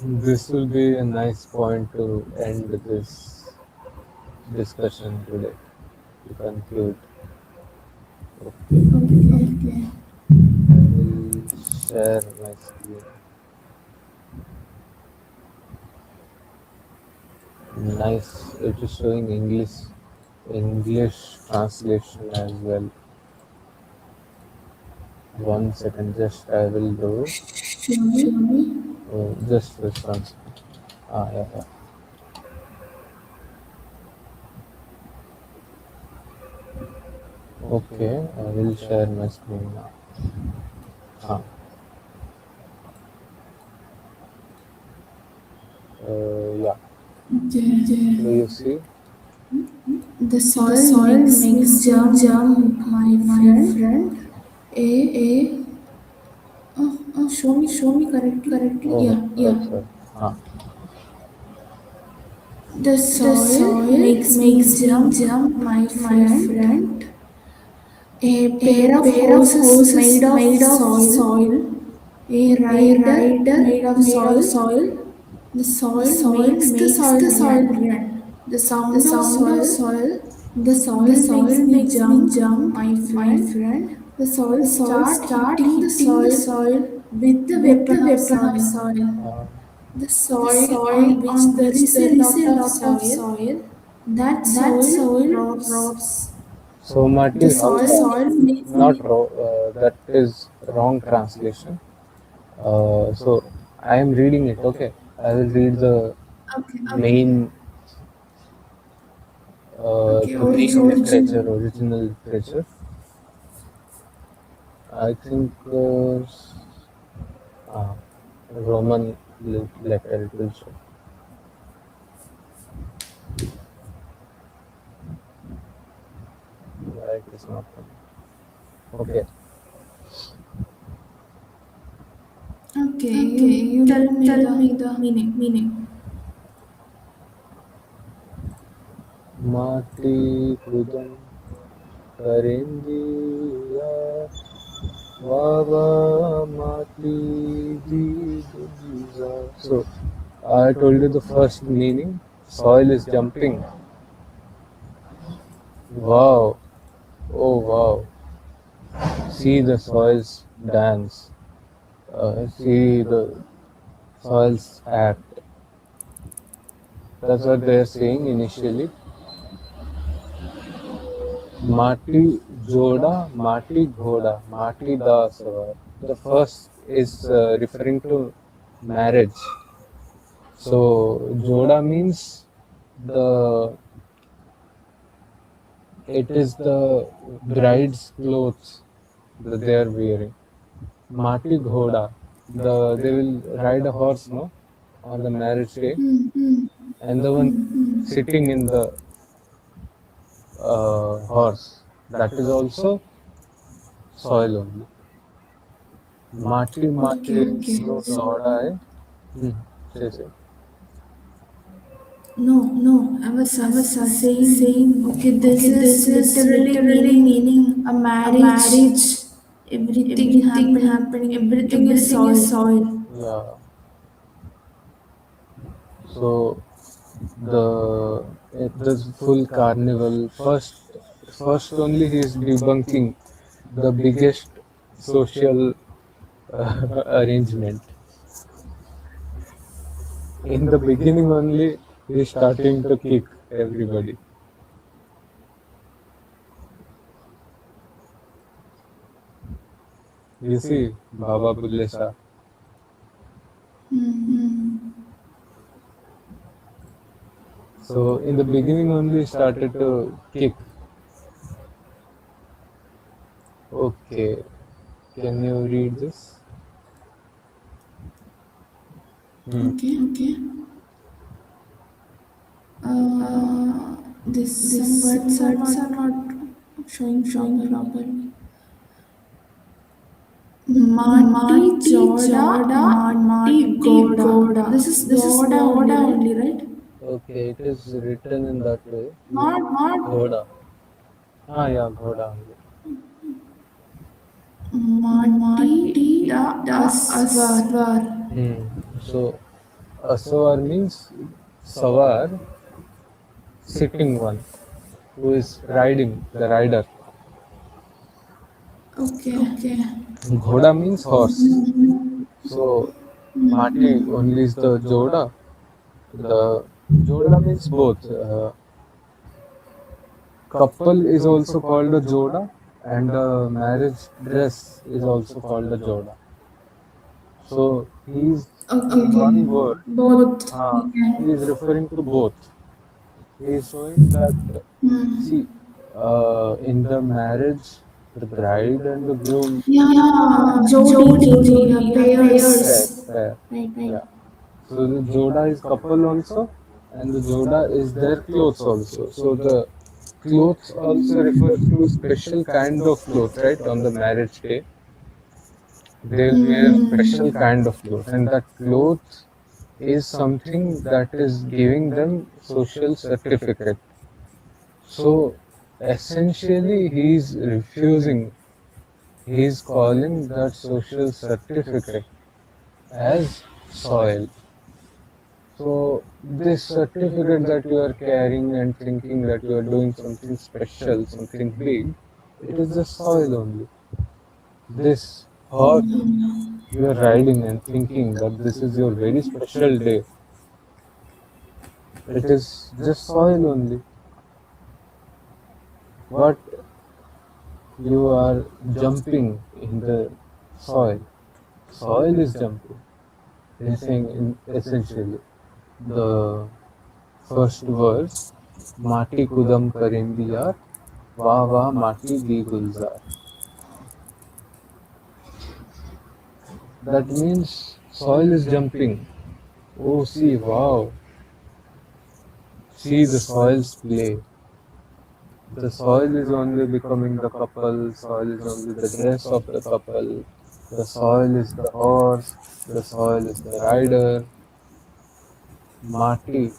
This will be a nice point to end this discussion today, to conclude. Okay, Okay. I will share my screen. Nice, it is showing English translation as well. 1 second, just I will do. Show me. Just this one. Yeah, yeah. Okay, I will share my screen now. Ah, yeah. Okay. Do you see? The The soil soil makes makes me me jump, jump, my my friend. friend. A A. show me correctly. Oh, Yeah, yeah. sorry. Ah. The The soil soil makes me makes me jump, jump, my my friend. friend. A A pair of pair of horses hoses made of made of soil. soil. A A rider rider made of made of soil. soil. The The soil soil makes the makes soil the soil run. run. The The sound of sound of soil. soil. The The soil soil makes me makes me jump, jump, my my friend. friend. The soil The soil start start hitting the hitting the soil soil with the with the weapon of weapon of soil. soil. The The soil soil on which on there which is a there is lot a of lot of soil, soil, that that soil soil rots. rots. So Marty, The how soil the makes soil me. not that is wrong translation. So I am reading it. Okay, I will read the Okay. main Okay, the main original. literature, original literature. I think uh, Roman letter it will show. Why it is not coming? Okay. Okay, Okay, you you tell me tell the me the meaning. meaning. माटी खुदम करेंगे यार वावा माटी दी गुलजार. So I told you the first meaning. Soil is jumping. Wow. Oh wow. See the soils dance. See the soils act. That's what they are saying initially. Mati Joda, Mati Ghoda, Mati Da Savar. The first is referring to marriage. So Joda means the it is the bride's clothes that they are wearing. Mati Ghoda, they will ride a horse, no, on the marriage day, and the one sitting in the horse, that is also soil only. माटी माटी Okay. जो दौड़ा है. Say. No, No, I was I was saying, saying, okay, this okay, is this is literally literally meaning meaning a a marriage. marriage. Everything Everything happening, happening, everything is everything is soil. soil. Yeah. So the full carnival first only he is debunking the biggest social arrangement. In the beginning only he is starting to kick everybody. You see, Baba Bulle Shah. So in the beginning only started to kick. Okay, can you read this? Hmm. Okay. This some words are not showing properly. Mati Mati Goda. This is Goda only, right? Okay, it is written in that way. Not Ghoda. Ah, yeah, Ghoda only. Mati da Aswar. Hmm. So, Asawar means Sawar, sitting one, who is riding, the rider. Okay. Ghoda means horse. So, Mati only is the Joda. The Joda means both. Couple is also called a Joda, and the marriage dress is also called a Joda. So, he's in one Okay. word. Both. He is referring to both. He is showing that, see, in the marriage, the bride and the groom Yeah, Jodi, yeah, pair, pairs. pair. Right. Yeah. So the Joda is couple also, and the Joda is their clothes also. So the clothes also refer to special kind of clothes, right? On the marriage day, they'll wear special kind of clothes, and that cloth is something that is giving them social certificate. So essentially, he's refusing. He's calling that social certificate as soil. So this certificate that you are carrying and thinking that you are doing something special, something big, it is just soil only. This horse you are riding and thinking that this is your very special day, it is just soil only. But you are jumping in the soil. Soil is jumping. He's saying essentially the first verse, Mati kudam karendi yaar, वाह वाह माटी दी गुलजार. That means soil is jumping. Oh, see, wow. See the soil's play. The soil is only becoming the couple, soil is only the dress of the couple, the soil is the horse, the soil is the rider. Mati.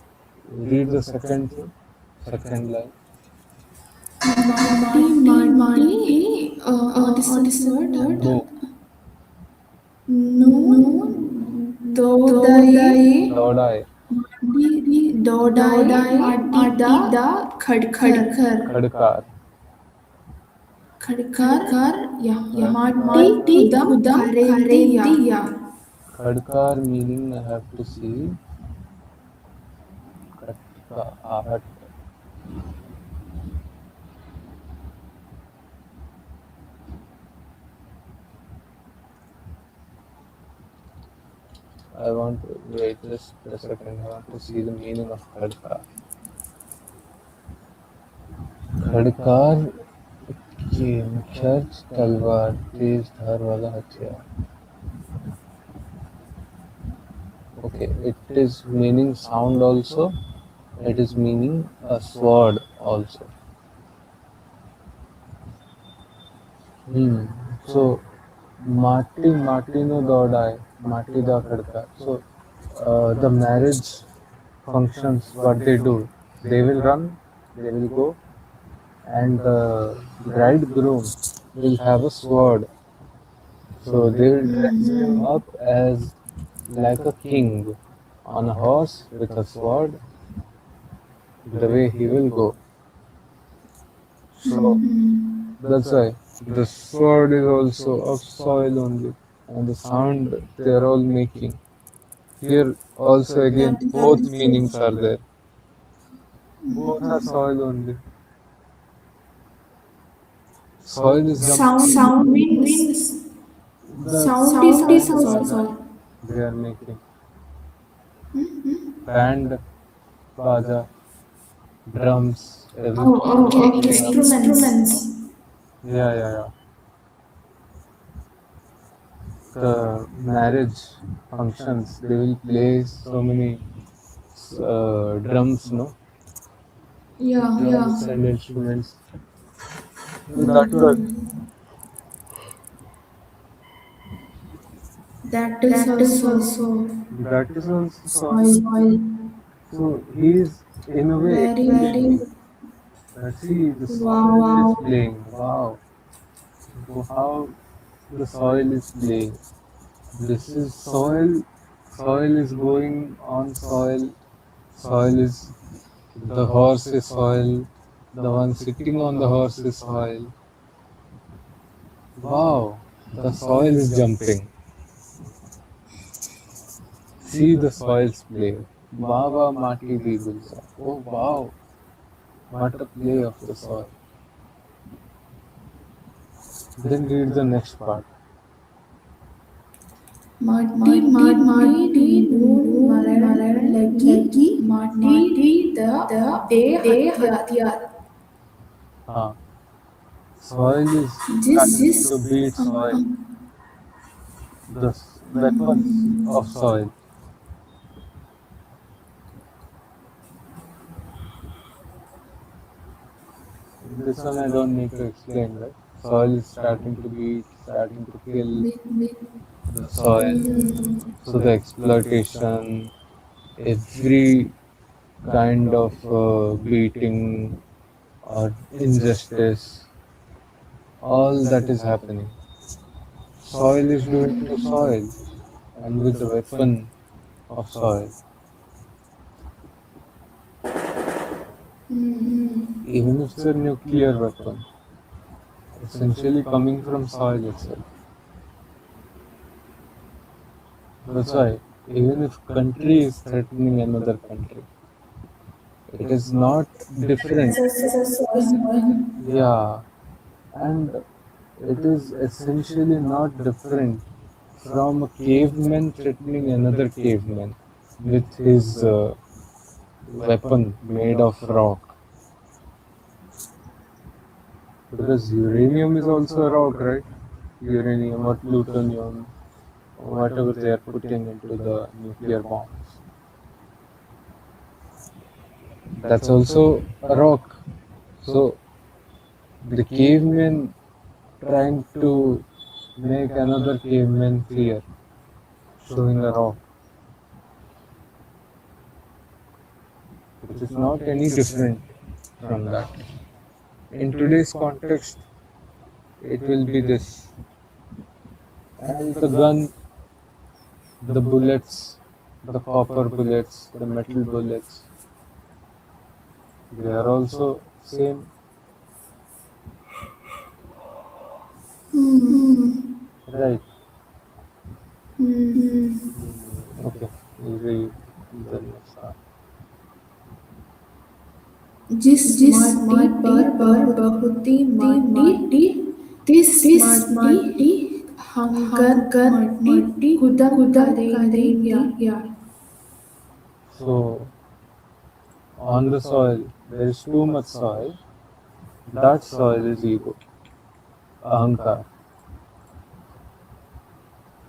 Read the second thing, second line. Mati. What is the word? No. Noon. Dodai. Dodai. Dodai. Mati da Khadkar. Khadkar. Khadkar. Yeah. Yeah. Mati kudam karendi ya. Khadkar meaning I have to see. Khatka. I want to wait just a second. I want to see the meaning of Khadkar. खड़कार के मुखर्ज तलवार तेज धार वाला हथियार. Okay, it is meaning sound also. It is meaning a sword also. So Mati no dodai, Mati da khadka. So the marriage functions, what they do, they will run, they will go, and the bridegroom will have a sword. So they will dress him up as like a king on a horse with a sword, the way he will go. So that's why the sword is also of soil only, and the sound they are all making. Here also again both meanings are there. Both are soil only. Soil is jumping. Sound means The sound is sound also soil. they are making. Band, baja, drums, everything Oh, is okay. going up. Instruments. Yeah, yeah, yeah. the marriage functions, they will play so many drums, no? Yeah. Drums and instruments. So that's why. That is also That is also soil. soil. So he is in a way Very explaining that see the soil is wow. playing. Wow, how the soil is playing. This is soil. Soil is going on soil. Soil is the horse is soil. The one sitting on the horse is soil. Wow, the soil is jumping. See the soils play. Baba Mati Di Gulzar. Oh wow, what a play of the soil. Then read the next part. Matti noon lagi matti the day hatyar. Ah, soil is trying This to beat soil. um, The weapons of soil. This one I don't need to explain, right? Soil is starting to beat, starting to kill the soil. So the exploitation, every kind of beating or injustice, all that is happening. Soil is doing to soil, and with the weapon of soil, even if it's a nuclear weapon, essentially coming from soil itself. That's why even if country is threatening another country, it is not different. Yeah, and it is essentially not different from a caveman threatening another caveman with his weapon made of rock. Because uranium is also a rock, right? Uranium or plutonium, whatever they are putting into the nuclear bombs. That's also a rock. So the caveman trying to make another caveman fear, showing a rock. It is not any different from that. In today's context, it will be this. And the gun, the bullets, the copper bullets, the metal bullets, they are also same, right? Okay, we read the next part. जिस माटी पर बहुती माटी this माटी hunger माटी kudam करेंगे या So on the soil, there is too much soil. That soil is ego, ahankar.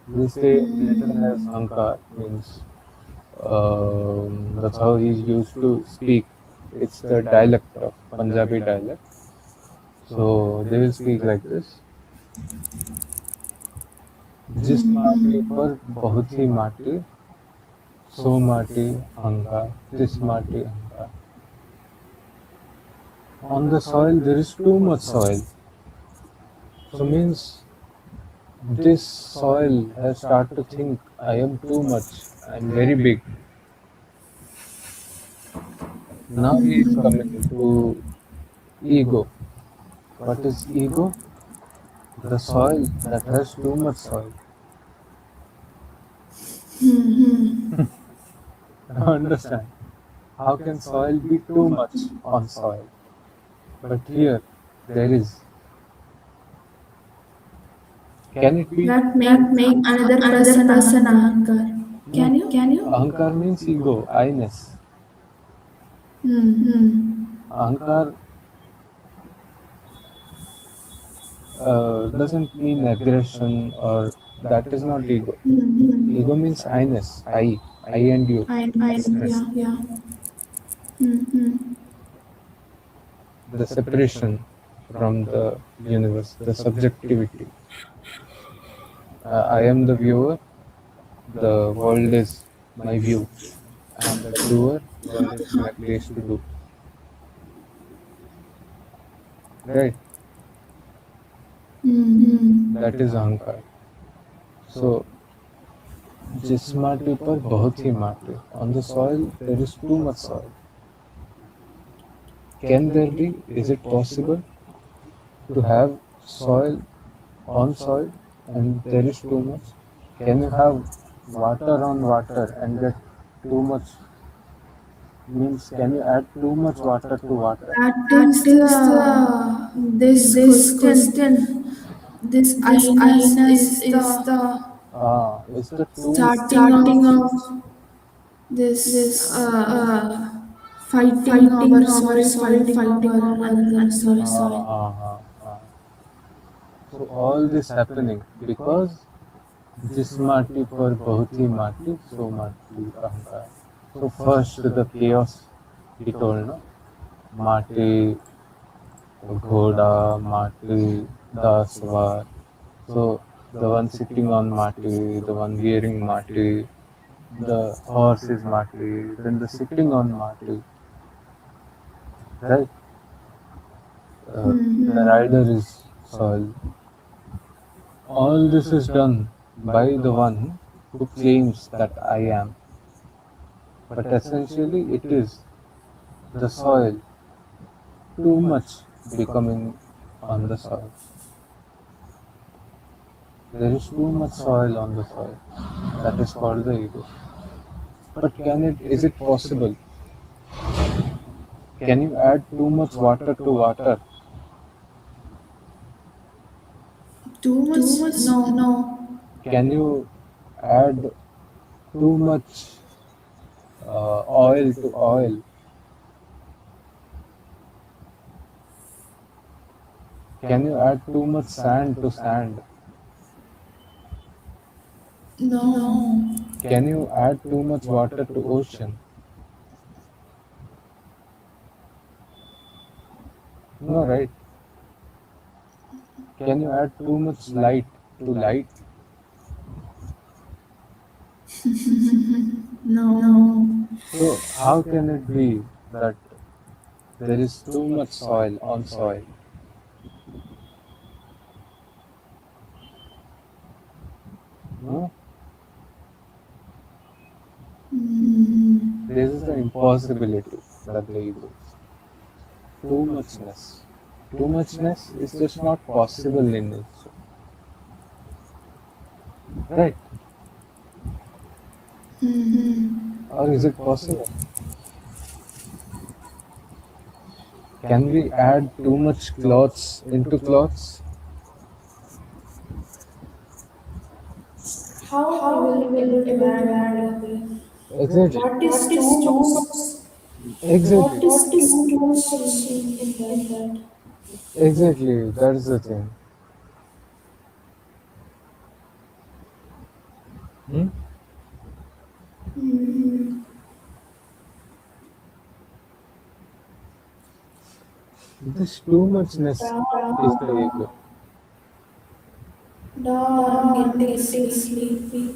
We say Nathan has ahankar means that's how he's used to speak. It's the dialect of Punjabi dialect. So they will speak like this. जिस माटी पर बहुत ही माटी सो माटी अहंकार this माटी अहंकार. On the soil there is too much soil. So means this soil has started to think I am too much. I am very big. Now he is coming to ego. What is ego? The soil that has too much soil. Now understand. How can soil be too much on soil? But here there is. Can it be? that make another person ahankar. No. Can you? Ahankar means ego, I-ness. Ahankar doesn't mean aggression, or that is not ego. Ego means I-ness, I and you, different. Yeah, yeah. The separation from the universe, the subjectivity. I am the viewer, the world is my view. I am the doer, world is my place to do. Right? That is अहंकार. So जिस माटी पर बहुत ही माटी. On the soil there is too much soil. Can there be? Is it possible to have soil on soil and there is too much? Can you have water on water and get too much? Means can you add too much water to water? That is this question. This I-ness is the Is the too starting of this fighting our soil, fighting our another soil. हाँ हाँ. So all this happening because जिस माटी पर बहुत ही माटी सो माटी अहंकार. So first the chaos he told, no? माटी घोड़ा, माटी दासवार. So the one sitting on mati, the one wearing mati, the horse is mati, then the sitting on mati, right? The rider is soil. All this is done by the one who claims that I am. But essentially it is the soil too much becoming on the soil. There is too much soil on the soil. That is called the ego. But is it possible? Can you add too much water to water? Too much? No. Can you add too much oil to oil? Can you add too much sand to sand? No. Can you add too much water to ocean? No, right? Can you add too much light to light? No. So how can it be that there is too much soil on soil? No? This is the impossibility that the ego is. Too muchness. Too muchness is just not possible in nature. Right? Or is it possible? Can we add too much clothes into clothes? How we will able to add? Exactly. What is too much? Exactly. What is too much in that? Exactly. That is the thing. Hmm? This too muchness is the ego. I'm getting sleepy.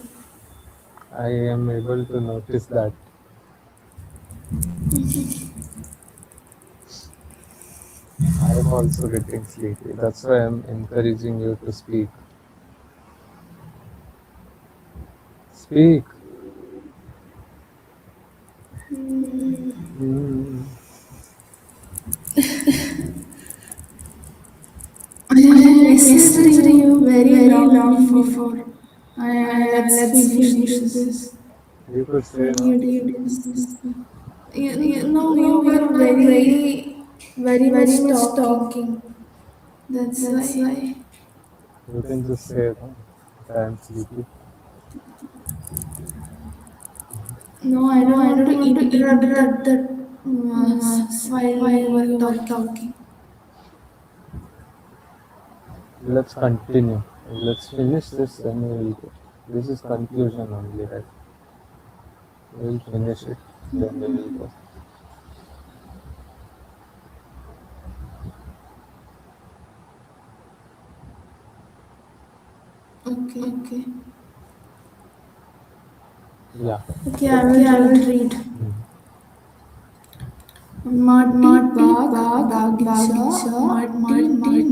I am able to notice that. I am also getting sleepy. That's why I'm encouraging you to speak. Speak. Mm. I have messaged you very long before. Let's finish this. You could say And no. you didn't. You were very much talking. That's why. You can just say no. That I'm sleepy. No, I don't want to interrupt that while you were talking. let's continue. Let's finish this, then we will go. This is conclusion only, right? We will finish it, then we will go. Okay. Okay. Yeah. Okay, I will read. Hmm. Mati Mati bag bag bagicha, bagicha mati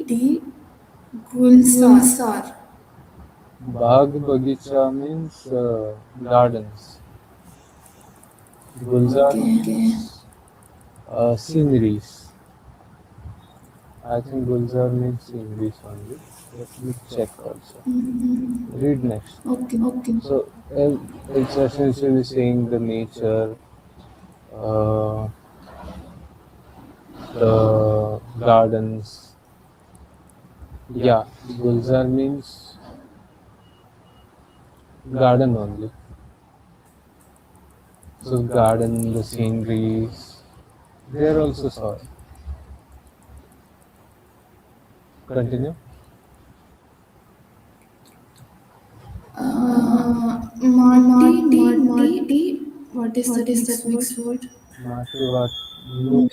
di gulsar. gulsar. Bagh Bagicha means gardens. Gulzar Okay. Okay. means sceneries. I think Gulzar means sceneries only. Let me check also. Read next. Okay. Okay. So it's essentially saying the nature, uh, the gardens. Yeah, Gulzar means garden only. So garden, the sceneries, they're also soil. Continue. Mati. What is What that is next that word? next word? Mati what? No,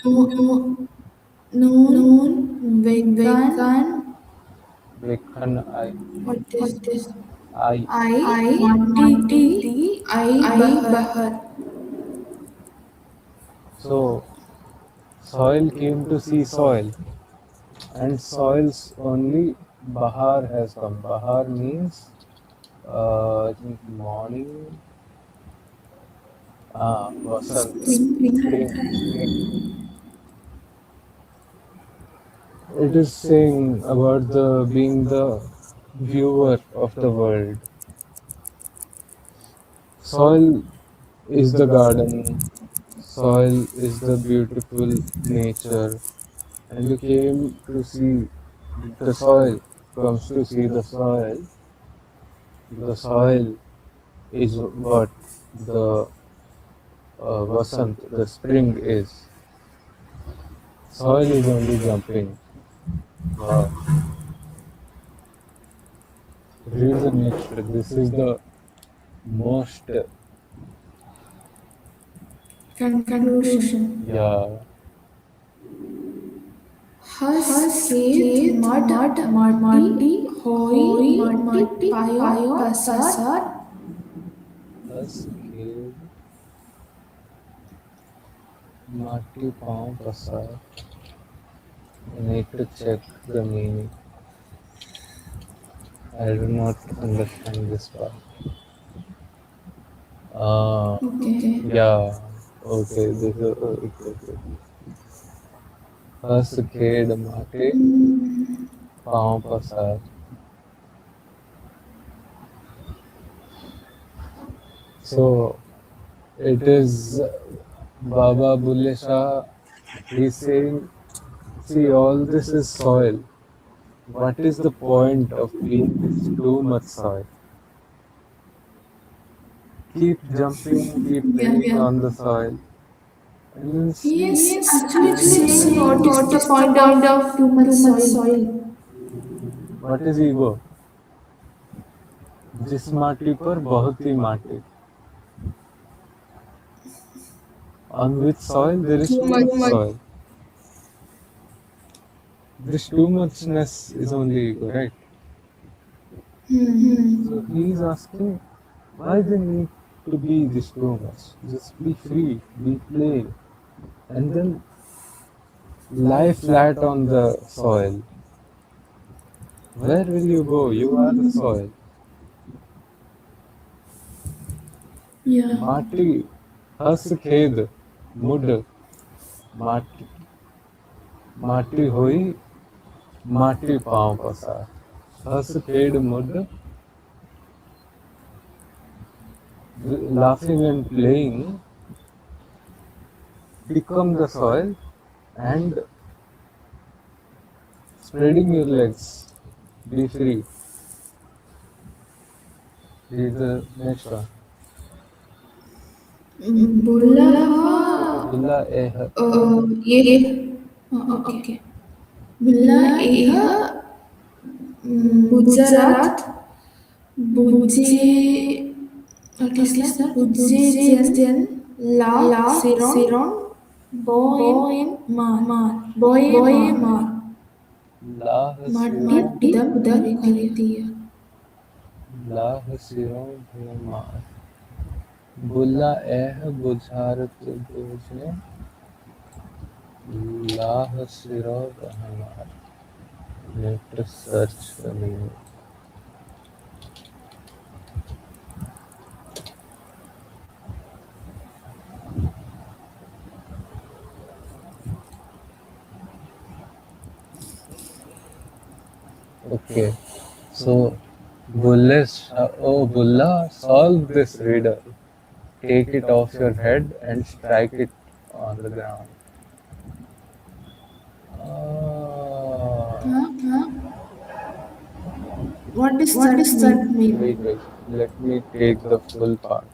No, Noon, noon, vegan, vegan. Vekhan I. what is What is I. Mati Di I bahar. bahar. So soil came to see soil, and soils only Bahar has come. Bahar means I think morning. Vasant, spring. It is saying about the being the viewer of the world. Soil is the garden. Soil is the beautiful nature, and you came to see the soil. Comes to see the soil. The soil is what the Vasant, the spring is. Soil is only jumping. Wow. Read the next. This is the most, Conclusion. Conclusion. yeah, Has Keth Hasket mud mati mati hoi mati mati payo pasar. pasar. us kid, Mati Paum Pasar. I need to check the meaning. I do not understand this part. Okay. Yeah, okay, this is okay, okay. Us kid, Mati Paum Pasar. So it is Baba Bulle Shah. He's saying, see, all this is soil. What is the point of being this too much soil? Keep jumping, keep playing Yeah. on the soil, and then He see He is is actually actually saying saying what is what the is the point point of of too much too much soil. soil. what is ego. जिस माटी पर बहुत ही माटी. On which soil there is Too too much. much soil. This too muchness is only ego, right? So Hmm. he is asking why they need to be this too much. Just be free, be play, and then lie flat on the soil. Where will you go? You are the soil. Yeah. माटी हस खेद मुड माटी माटी होई माटी पाँव पसार हस खेड मुड laughing and playing become the soil and spreading your legs be free. Read the next one. Bullaha Bulla eh ye ये okay. okay. Bulla Bulla iha iha Gujarat, Bujji, what is that? Bujjijan, La, Siron, Boy in Mar, लाह Matti सिरों Udam Karitia. लाह सिरों भूमार बुला एह बुझारत बुझे लाह सिरों हमार नेट सर्च करेंगे okay so oh Bulla, solve this riddle. Take it off your head and strike it on the ground. Ah. Huh? What does that mean? Wait. Let me take the full part.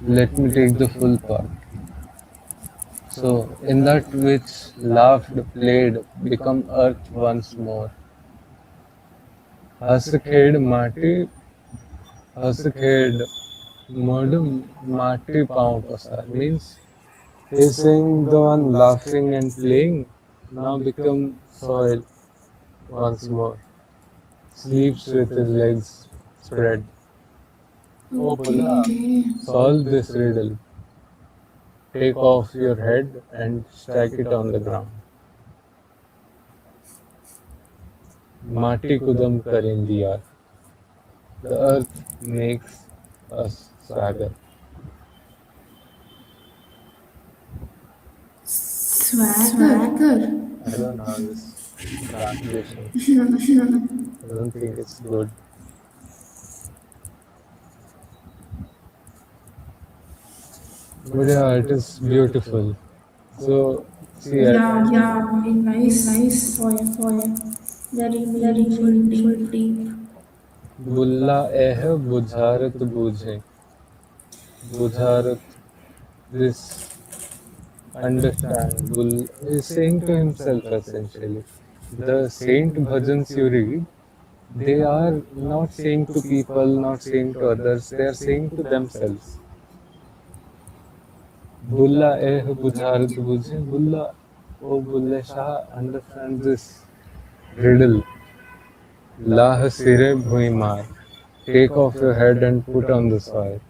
Let me take the full part. So, in that which laughed, played, become earth once more. Hasakhed Mati, Hasakhed Modum Mati Pound Pasar means he's saying the one laughing and playing now become soil once more. Sleeps with his legs spread. Oh Bulla, Okay. solve this riddle. Take off your head and strike it on the ground. Mati kudam karin diya. The earth makes us swagger. Swagger. I don't know this translation. I don't think it's good. But yeah, it is beautiful. So, see, Yeah, very nice poem. Very meaningful, deep. Bulla eh bujharat bujhe. Bujharat, this understand. Bull is saying to himself essentially. The saint bhajans you read, they are not saying to people, not saying to others, they are saying to themselves. Bulla eh bujharat bujhe. Bulla, oh Bulle Shah, understand this riddle. Lah sire bhuimar. Take off your head and put on the soil.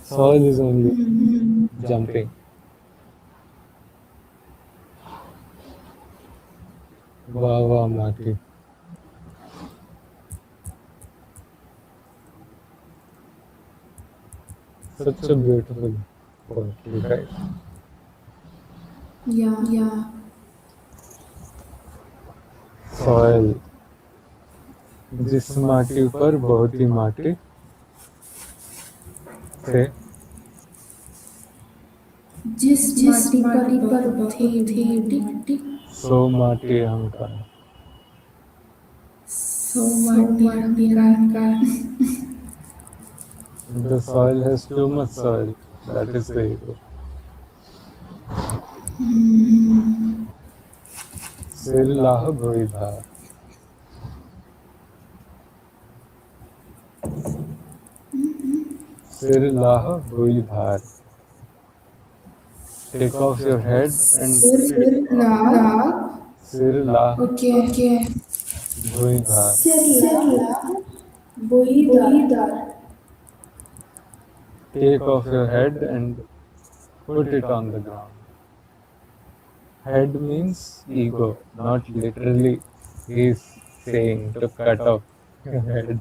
Soil is only jumping. Wawa Mati. Such a beautiful poetry, right? Yeah. Soil. जिस माटी पर बहुत ही माटी थे जिस माटी पर बहुत ही माटी सो माटी अहंकार सो माटी अहंकार the soil has too much soil that is the ego सिर लाह भोई भार सिर लाह भोई भार take off your head and Sirla. सिर लाह Okay. भोई भार Sirla. Boidar. take off your head and put it on the ground. Head means ego, not literally he's saying to cut off your head.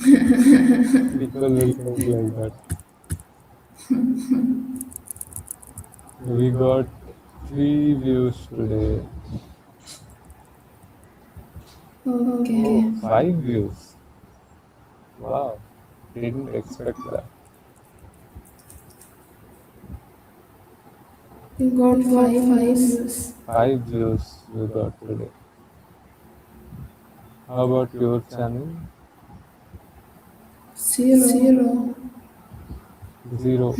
People will think like that. We got 3 views today. Okay. Oh, 5 views. Wow, didn't expect that. You got five views. 5 views we got today. How about your channel? Zero. Zero.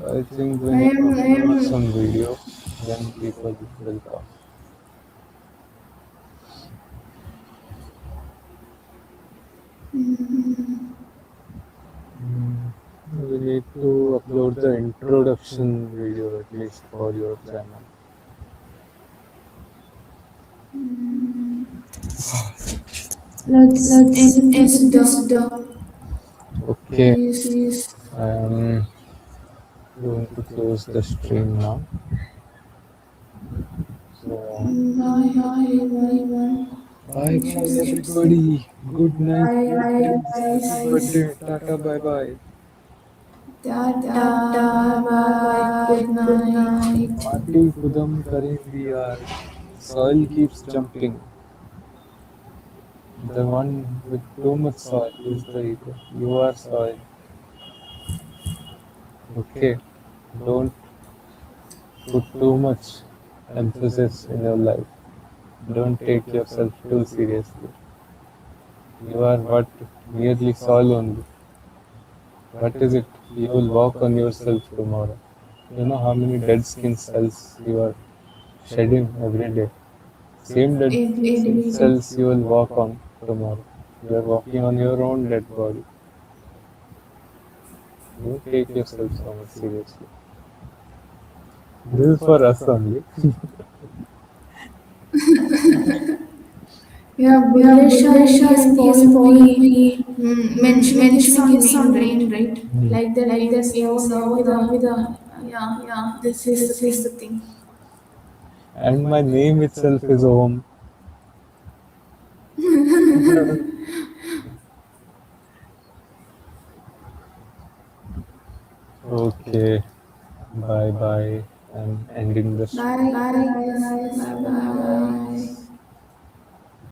I think I when you upload am. some videos, then people will come. Mm, we need to upload the introduction video at least for your channel. Let's end this Okay, please. I'm going to close the stream now. So, Bye everyone. bye bye everybody. Good night, good Bye dreams. Happy guys. birthday. Tata bye bye. Tata. Bye bye. Good Good night. night. माटी खुदम करेंगी यार. Soil keeps jumping. The one with too much soil is the ego. You are soil. Okay. Don't put too much emphasis in your life. Don't take yourself too seriously. You are what? Merely soil only. What is it? You will walk on yourself tomorrow. You know how many dead skin cells you are shedding every day. Same dead Every skin day. cells you will walk on tomorrow. You are walking on your own dead body. Don't take yourself so much seriously. This is for us only. Yeah, Yeah, Bullesha, Bullesha, he has he has called called me me mentioning his mentioning son his name, son right? name, right? Like that Like that means, means Yavida. Yeah, yeah, this is the this is the thing. thing. And my name itself is Om. Okay, bye bye. I'm ending the stream. Bye, Bye guys. guys. Bye Bye bye. bye.